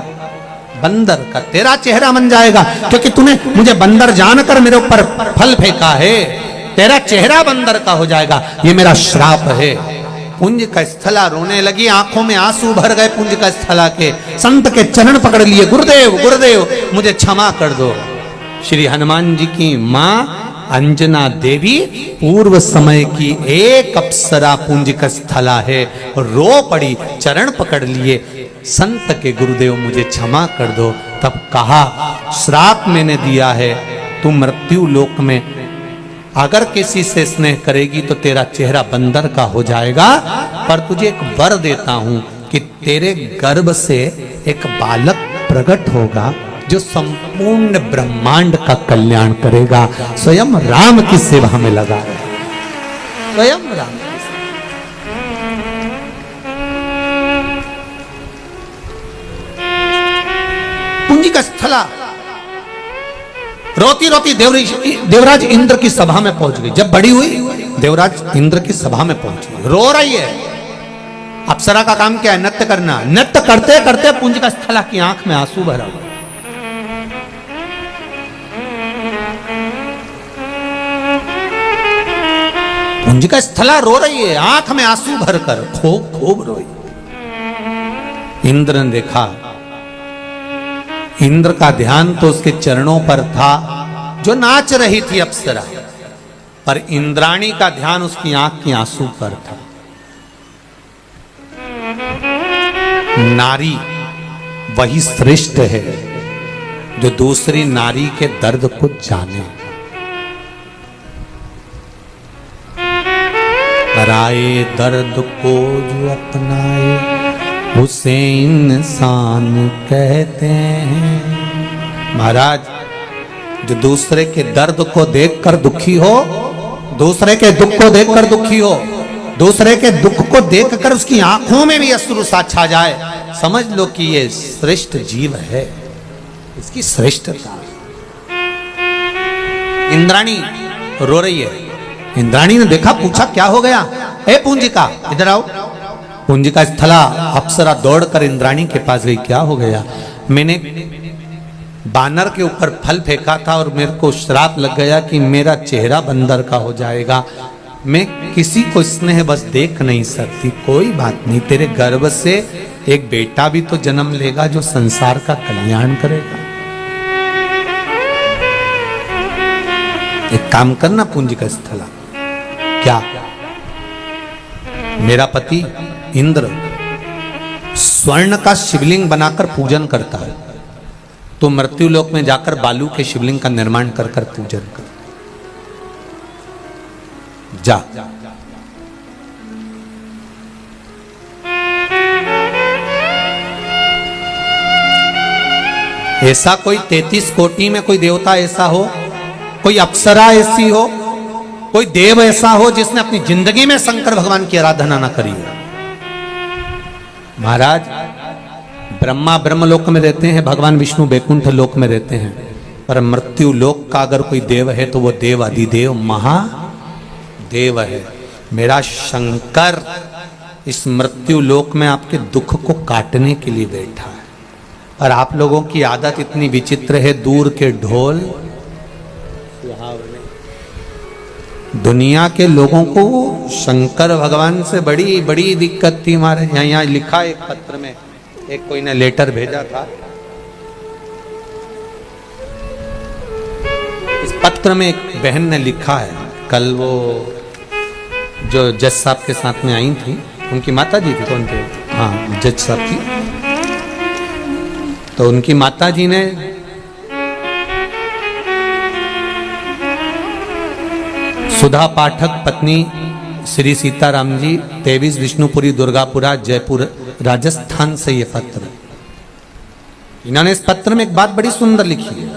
बंदर का। तेरा चेहरा बन जाएगा, क्योंकि तूने मुझे बंदर जानकर मेरे ऊपर फल फेंका है, तेरा चेहरा बंदर का हो जाएगा, ये मेरा श्राप है। पूंजिका स्थला रोने लगी, आंखों में आंसू भर गए पूंजिका स्थला के। संत के चरण पकड़ लिए, गुरुदेव गुरुदेव मुझे क्षमा कर दो। श्री हनुमान जी की मां अंजना देवी पूर्व समय की एक अप्सरा पूंजिका स्थला है, रो पड़ी, चरण पकड़ लिए, संत के गुरुदेव मुझे क्षमा कर दो। तब कहा श्राप मैंने दिया है, तू मृत्यु लोक में अगर किसी से स्नेह करेगी तो तेरा चेहरा बंदर का हो जाएगा, पर तुझे एक वर देता हूं कि तेरे गर्भ से एक बालक प्रकट होगा जो संपूर्ण ब्रह्मांड का कल्याण करेगा। स्वयं राम की सेवा में लगा है, स्वयं राम की सेवा। पूंजिका स्थला रोती रोती देवराज इंद्र की सभा में पहुंच गई। जब बड़ी हुई देवराज इंद्र की सभा में पहुंच गई, रो रही है। अप्सरा का काम क्या है? नृत्य करना। नृत्य करते करते पूंजिका स्थला की आंख में आंसू भरा हुआ। पूंजिका स्थला रो रही है, आंख में आंसू भरकर खूब खूब रोई। इंद्र ने देखा, इंद्र का ध्यान तो उसके चरणों पर था जो नाच रही थी अप्सरा, पर इंद्राणी का ध्यान उसकी आंख की आंसू पर था। नारी वही श्रेष्ठ है जो दूसरी नारी के दर्द को जाने। कराए दर्द को जो अपनाए उसे इंसान कहते हैं। महाराज, जो दूसरे के दर्द को देखकर दुखी हो, दूसरे के दुख को देखकर दुखी हो, दूसरे के दुख को देखकर उसकी आंखों में भी अश्रु सा छा जाए, समझ लो कि ये श्रेष्ठ जीव है, इसकी श्रेष्ठता। इंद्राणी रो रही है। इंद्राणी ने देखा, पूछा क्या हो गया? ए पूंजिका इधर आओ। पूंजिका स्थला अप्सरा दौड़कर इंद्राणी के पास गई। क्या हो गया? मैंने बानर के ऊपर फल फेंका था और मेरे को श्राप लग गया कि मेरा चेहरा बंदर का हो जाएगा। मैं किसी को स्नेह बस देख नहीं सकती। कोई बात नहीं, तेरे गर्भ से एक बेटा भी तो जन्म लेगा जो संसार का कल्याण करेगा। एक काम करना पूंजिका स्थला, क्या? मेरा पति इंद्र स्वर्ण का शिवलिंग बनाकर पूजन करता है, तो मृत्यु लोक में जाकर बालू के शिवलिंग का निर्माण कर कर पूजन कर। जा। ऐसा कोई 33 कोटि में कोई देवता ऐसा हो, कोई अप्सरा ऐसी हो, कोई देव ऐसा हो जिसने अपनी जिंदगी में शंकर भगवान की आराधना ना करी हो। महाराज, ब्रह्मा ब्रह्मलोक में रहते हैं, भगवान विष्णु बैकुंठ लोक में रहते हैं, पर मृत्यु लोक का अगर कोई देव है तो वो देव अधिदेव महादेव है। मेरा शंकर इस मृत्यु लोक में आपके दुख को काटने के लिए बैठा है। और आप लोगों की आदत इतनी विचित्र है, दूर के ढोल दुनिया के लोगों को शंकर भगवान से बड़ी बड़ी दिक्कत थी। हमारे यहाँ लिखा एक पत्र में, एक कोई ने लेटर भेजा था। इस पत्र में एक बहन ने लिखा है, कल वो जो जज साहब के साथ में आई थी, उनकी माता जी थी, कौन थे? हाँ, जज साहब की। तो उनकी माता जी ने सुधा पाठक पत्नी श्री सीताराम जी, 23 विष्णुपुरी दुर्गापुरा जयपुर राजस्थान से ये पत्र। इन्होंने इस पत्र में एक बात बड़ी सुंदर लिखी है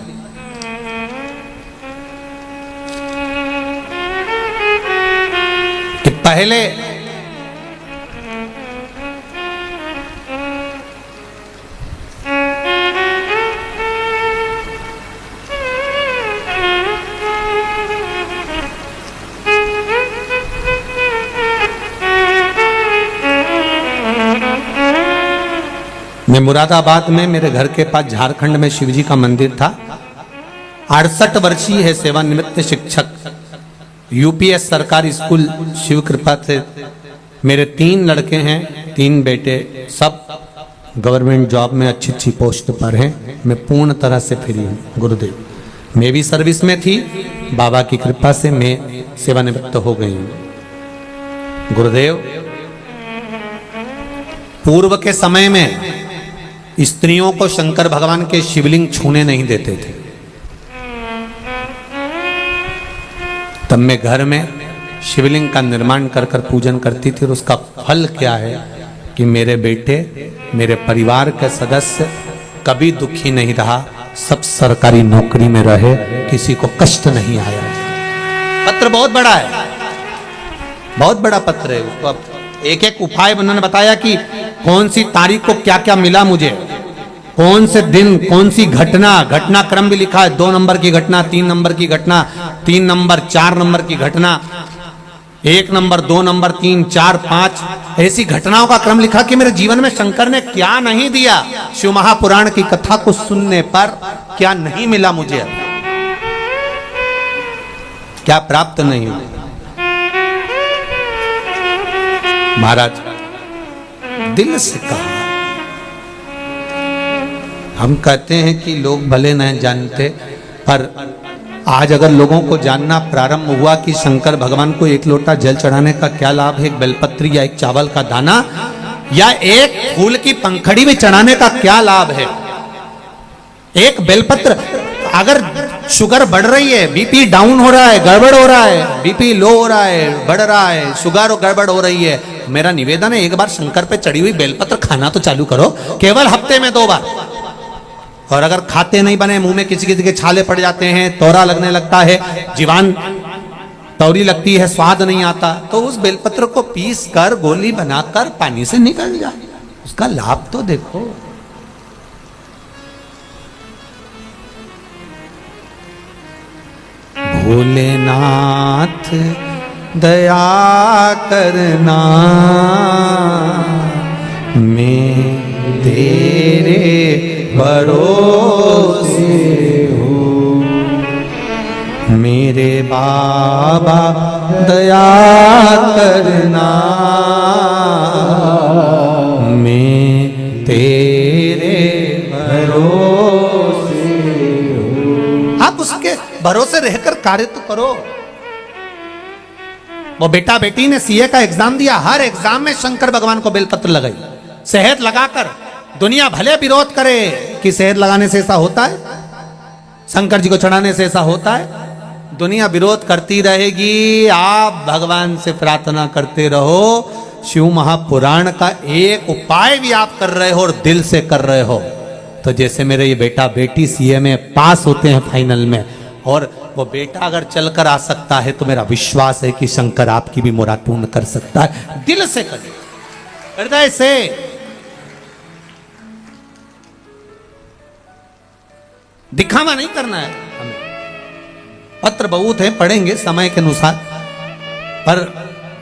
कि पहले मैं मुरादाबाद में, मेरे घर के पास झारखंड में शिवजी का मंदिर था। 68 वर्षीय है, सेवानिवृत्त शिक्षक, यूपीएस सरकारी स्कूल शिव कृपा से। मेरे 3 लड़के हैं, 3 बेटे, सब गवर्नमेंट जॉब में अच्छी अच्छी पोस्ट पर हैं। मैं पूर्ण तरह से फ्री हूँ गुरुदेव। मैं भी सर्विस में थी, बाबा की कृपा से मैं सेवानिवृत्त हो गई हूँ गुरुदेव। पूर्व के समय में स्त्रियों को शंकर भगवान के शिवलिंग छूने नहीं देते थे। तब मैं घर में शिवलिंग का निर्माण कर कर पूजन करती थी, और उसका फल क्या है कि मेरे बेटे, मेरे परिवार के सदस्य कभी दुखी नहीं रहा, सब सरकारी नौकरी में रहे, किसी को कष्ट नहीं आया। पत्र बहुत बड़ा है, बहुत बड़ा पत्र है। उसको अब एक एक उपाय उन्होंने बताया कि कौन सी तारीख को क्या क्या मिला मुझे, कौन से दिन, कौन सी घटना, घटनाक्रम भी लिखा है। 2 नंबर की घटना, 3 नंबर की घटना, 3 नंबर 4 नंबर की घटना, 1 नंबर 2 नंबर 3 4 5 ऐसी घटनाओं का क्रम लिखा कि मेरे जीवन में शंकर ने क्या नहीं दिया। शिव महापुराण की कथा को सुनने पर क्या नहीं मिला मुझे, क्या प्राप्त नहीं हुआ। महाराज दिल से कहा, हम कहते हैं कि लोग भले नहीं जानते, पर आज अगर लोगों को जानना प्रारंभ हुआ कि शंकर भगवान को 1 लोटा जल चढ़ाने का क्या लाभ है, एक बेलपत्री या एक चावल का दाना या एक फूल की पंखड़ी में चढ़ाने का क्या लाभ है। एक बेलपत्र, अगर शुगर बढ़ रही है, बीपी डाउन हो रहा है, गड़बड़ हो रहा है, बीपी लो हो रहा है, बढ़ रहा है, शुगर गड़बड़ हो रही है, मेरा निवेदन है एक बार शंकर पे चढ़ी हुई बेलपत्र खाना तो चालू करो, केवल हफ्ते में 2 बार। और अगर खाते नहीं बने, मुंह में किसी किसी के छाले पड़ जाते हैं, तोरा लगने लगता है, जीवान कटोरी लगती है, स्वाद नहीं आता, तो उस बेलपत्र को पीस कर गोली बनाकर पानी से निकल जाए, उसका लाभ तो देखो। भोलेनाथ दया करना, मैं तेरे भरोसे हूँ। मेरे बाबा दया करना, मैं तेरे भरोसे हूँ। आप उसके भरोसे रहकर कार्य तो करो। वो बेटा बेटी ने सीए का एग्जाम दिया, हर एग्जाम में शंकर भगवान को बेलपत्र लगाई, शहद लगाकर। दुनिया भले विरोध करे कि शहद लगाने से ऐसा होता है, शंकर जी को चढ़ाने से ऐसा होता है, दुनिया विरोध करती रहेगी। आप भगवान से प्रार्थना करते रहो। शिव महापुराण का एक उपाय भी आप कर रहे हो और दिल से कर रहे हो, तो जैसे मेरे ये बेटा बेटी सीए में पास होते हैं फाइनल में, और वो बेटा अगर चलकर आ सकता है तो मेरा विश्वास है कि शंकर आपकी भी मुराद पूर्ण कर सकता है। दिल से करिए, हृदय से। दिखावा नहीं करना है हमें। पत्र बहुत है, पढ़ेंगे समय के अनुसार, पर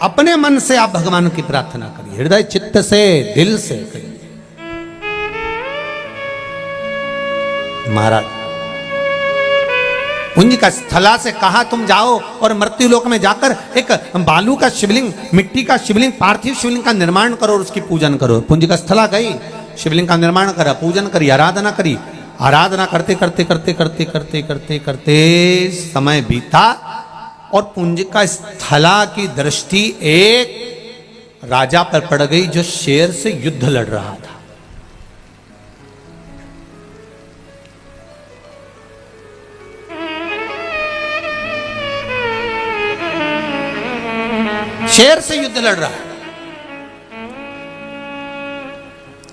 अपने मन से आप भगवान की प्रार्थना करिए, हृदय चित्त से, दिल से करिए। महाराज पुंज का स्थला से कहा तुम जाओ और मृत्यु लोक में जाकर एक बालू का शिवलिंग, मिट्टी का शिवलिंग, पार्थिव शिवलिंग का निर्माण करो और उसकी पूजन करो। पुंज का स्थला गई, शिवलिंग का निर्माण करा, पूजन करी, आराधना करी। आराधना करते करते करते करते करते करते करते समय बीता और पुंज का स्थला की दृष्टि एक राजा पर पड़ गई जो शेर से युद्ध लड़ रहा था। शेर से युद्ध लड़ रहा है।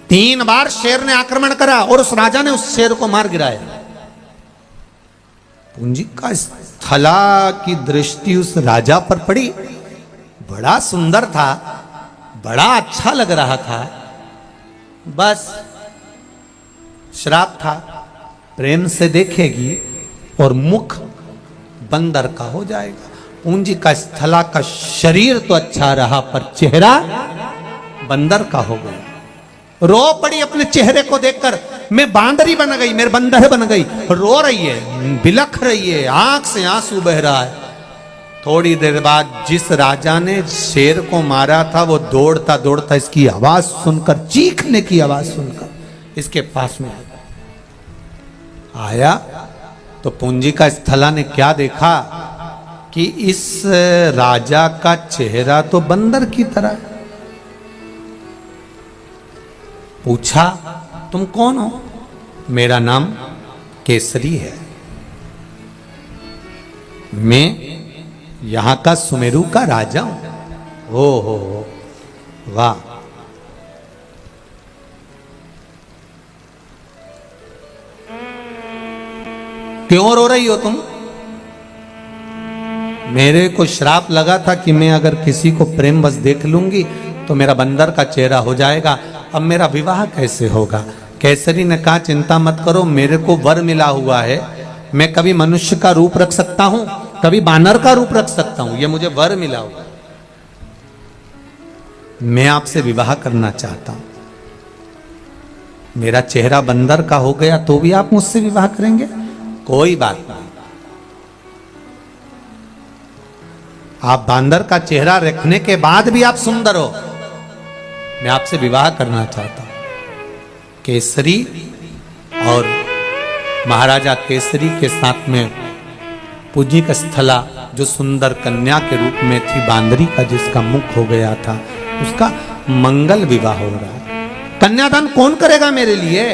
3 बार शेर ने आक्रमण करा और उस राजा ने उस शेर को मार गिराया। पुंज का स्थला की दृष्टि उस राजा पर पड़ी, बड़ा सुंदर था, बड़ा अच्छा लग रहा था, बस श्राप था, प्रेम से देखेगी और मुख बंदर का हो जाएगा। पुंज का स्थला का शरीर तो अच्छा रहा पर चेहरा बंदर का हो गया। रो पड़ी अपने चेहरे को देखकर, मैं बांदरी बन गई, मेरे बंदर बन गई। रो रही है, बिलख रही है, आंख से आंसू बह रहा है। थोड़ी देर बाद जिस राजा ने शेर को मारा था वो दौड़ता दौड़ता इसकी आवाज सुनकर, चीखने की आवाज सुनकर इसके पास में आया तो पुंजी का स्थला ने क्या देखा कि इस राजा का चेहरा तो बंदर की तरह। पूछा तुम कौन हो? मेरा नाम केसरी है, मैं यहां का सुमेरु का राजा हूं। ओ हो वाह, क्यों रो रही हो तुम? मेरे को श्राप लगा था कि मैं अगर किसी को प्रेम बस देख लूंगी तो मेरा बंदर का चेहरा हो जाएगा, अब मेरा विवाह कैसे होगा? केसरी ने कहा चिंता मत करो, मेरे को वर मिला हुआ है, मैं कभी मनुष्य का रूप रख सकता हूं, कभी बानर का रूप रख सकता हूं, ये मुझे वर मिला हुआ है। मैं आपसे विवाह करना चाहता हूं। मेरा चेहरा बंदर का हो गया तो भी आप मुझसे विवाह करेंगे? कोई बात नहीं, आप बांदर का चेहरा रखने के बाद भी आप सुंदर हो, मैं आपसे विवाह करना चाहता हूं। केसरी और महाराजा केसरी के साथ में पूजी का स्थला जो सुंदर कन्या के रूप में थी, बांदरी का जिसका मुख हो गया था, उसका मंगल विवाह हो रहा है। कन्यादान कौन करेगा मेरे लिए?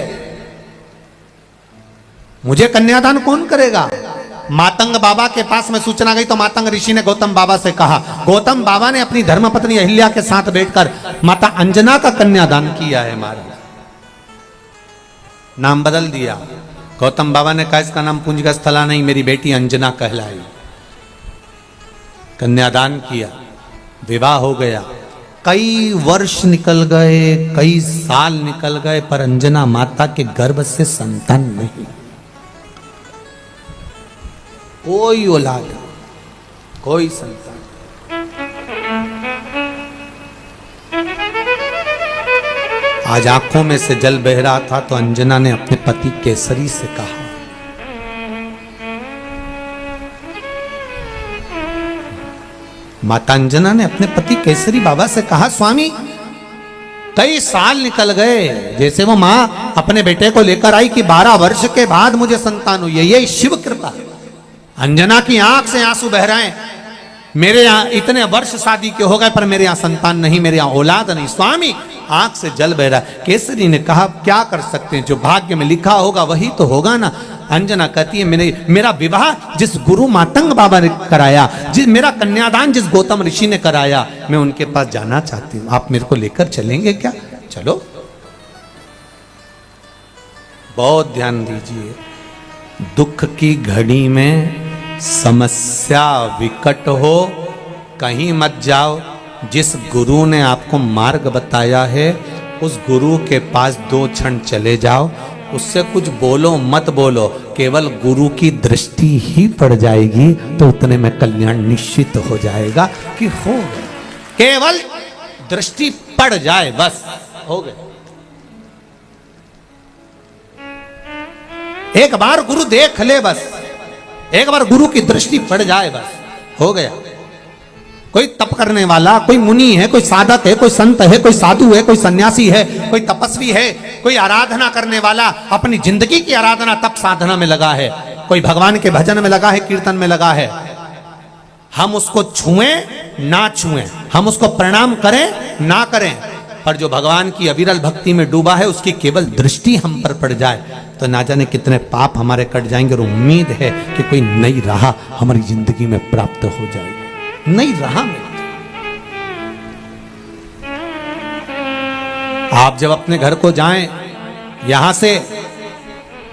मुझे कन्यादान कौन करेगा? मातंग बाबा के पास में सूचना गई तो मातंग ऋषि ने गौतम बाबा से कहा। गौतम बाबा ने अपनी धर्मपत्नी अहिल्या के साथ बैठकर माता अंजना का कन्यादान किया है। महाराज नाम बदल दिया। गौतम बाबा ने कहा इसका नाम पुंज का स्थला नहीं, मेरी बेटी अंजना कहलाई। कन्यादान किया, विवाह हो गया, कई वर्ष निकल गए, कई साल निकल गए, पर अंजना माता के गर्भ से संतान नहीं, कोई औलाद, कोई संतान। आज आंखों में से जल बह रहा था तो अंजना ने अपने पति केसरी से कहा, माता अंजना ने अपने पति केसरी बाबा से कहा, स्वामी कई साल निकल गए, जैसे वो मां अपने बेटे को लेकर आई कि 12 वर्ष के बाद मुझे संतान हुई है, ये शिव कृपा। अंजना की आंख से आंसू बह रहे हैं, मेरे यहाँ इतने वर्ष शादी के हो गए पर मेरे यहाँ संतान नहीं, मेरे यहाँ औलाद नहीं, स्वामी आंख से जल बह रहा है। केसरी ने कहा, क्या कर सकते हैं, जो भाग्य में लिखा होगा वही तो होगा ना। अंजना कहती है, मेरा विवाह जिस गुरु मातंग बाबा ने कराया, मेरा कन्यादान जिस गौतम ऋषि ने कराया, मैं उनके पास जाना चाहती हूँ, आप मेरे को लेकर चलेंगे क्या? चलो। बहुत ध्यान दीजिए, दुख की घड़ी में समस्या विकट हो, कहीं मत जाओ, जिस गुरु ने आपको मार्ग बताया है उस गुरु के पास 2 क्षण चले जाओ, उससे कुछ बोलो मत बोलो, केवल गुरु की दृष्टि ही पड़ जाएगी तो उतने में कल्याण निश्चित हो जाएगा कि हो गया, केवल दृष्टि पड़ जाए बस हो गया। एक बार गुरु देख ले बस, एक बार गुरु की दृष्टि पड़ जाए बस हो गया। कोई तप करने वाला, कोई मुनि है, कोई साधक है, कोई संत है, कोई साधु है, कोई सन्यासी है, कोई तपस्वी है, कोई आराधना करने वाला अपनी जिंदगी की आराधना तप साधना में लगा है, कोई भगवान के भजन में लगा है, कीर्तन में लगा है। हम उसको छुएं ना छुएं, हम उसको प्रणाम करें ना करें, पर जो भगवान की अविरल भक्ति में डूबा है उसकी केवल दृष्टि हम पर पड़ जाए तो ना जाने कितने पाप हमारे कट जाएंगे। और उम्मीद है कि कोई नई राह हमारी जिंदगी में प्राप्त हो जाएगी, नई राह में। आप जब अपने घर को जाएं, यहां से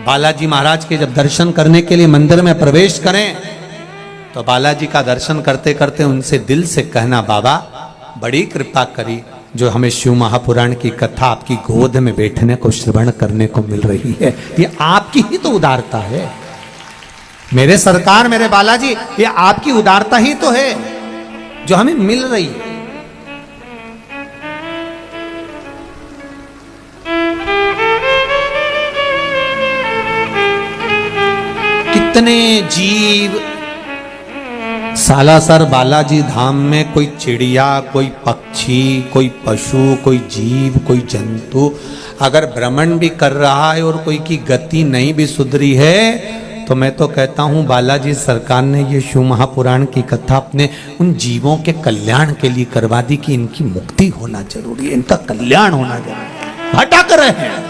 बालाजी महाराज के जब दर्शन करने के लिए मंदिर में प्रवेश करें तो बालाजी का दर्शन करते करते उनसे दिल से कहना, बाबा बड़ी कृपा करी जो हमें शिव महापुराण की कथा आपकी गोद में बैठने को श्रवण करने को मिल रही है, ये आपकी ही तो उदारता है मेरे सरकार, मेरे बालाजी, ये आपकी उदारता ही तो है जो हमें मिल रही है। कितने जीव सालासर बालाजी धाम में, कोई चिड़िया, कोई पक्षी, कोई पशु, कोई जीव, कोई जंतु अगर भ्रमण भी कर रहा है और कोई की गति नहीं भी सुधरी है तो मैं तो कहता हूं बालाजी सरकार ने ये शिव महापुराण की कथा अपने उन जीवों के कल्याण के लिए करवा दी कि इनकी मुक्ति होना जरूरी है, इनका कल्याण होना जरूरी है। भटक रहे हैं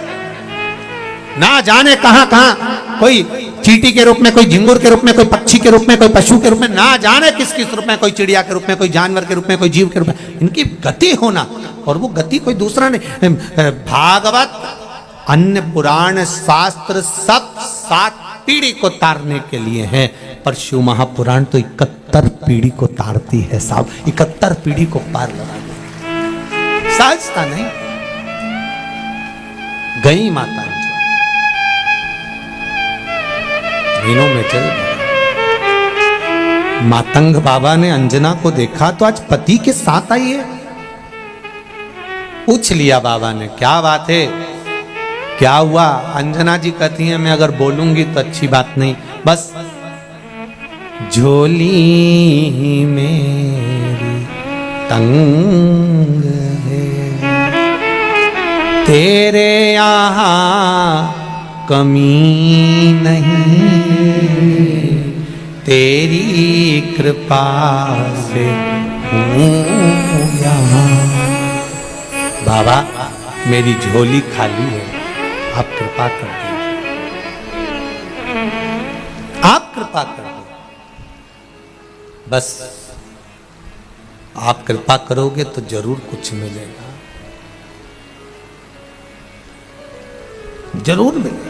ना जाने कहां कहां, कोई चींटी के रूप में, कोई झिंगुर के रूप में, कोई पक्षी के रूप में, कोई पशु के रूप में, ना जाने किस किस रूप में, कोई चिड़िया के रूप में, कोई जानवर के रूप में, कोई जीव के रूप में, इनकी गति होना। और वो गति कोई दूसरा नहीं, भागवत अन्य पुराण शास्त्र सब 7 पीढ़ी को तारने के लिए है, पर शिव महापुराण तो 71 पीढ़ी को तारती है साहब, 71 पीढ़ी को पार लगा दे, सहजता नहीं। गई माता महीनों में चल, मातंग बाबा ने अंजना को देखा तो आज पति के साथ आई है। पूछ लिया बाबा ने, क्या बात है, क्या हुआ? अंजना जी कहती हैं, मैं अगर बोलूंगी तो अच्छी बात नहीं, बस झोली मेरी तंग है, तेरे यहाँ कमी नहीं, तेरी कृपा से हूँ यहाँ। बाबा मेरी झोली खाली है, आप कृपा कर दीजिए, आप कृपा कर दीजिए, बस आप कृपा करोगे तो जरूर कुछ मिलेगा, जरूर मिलेगा।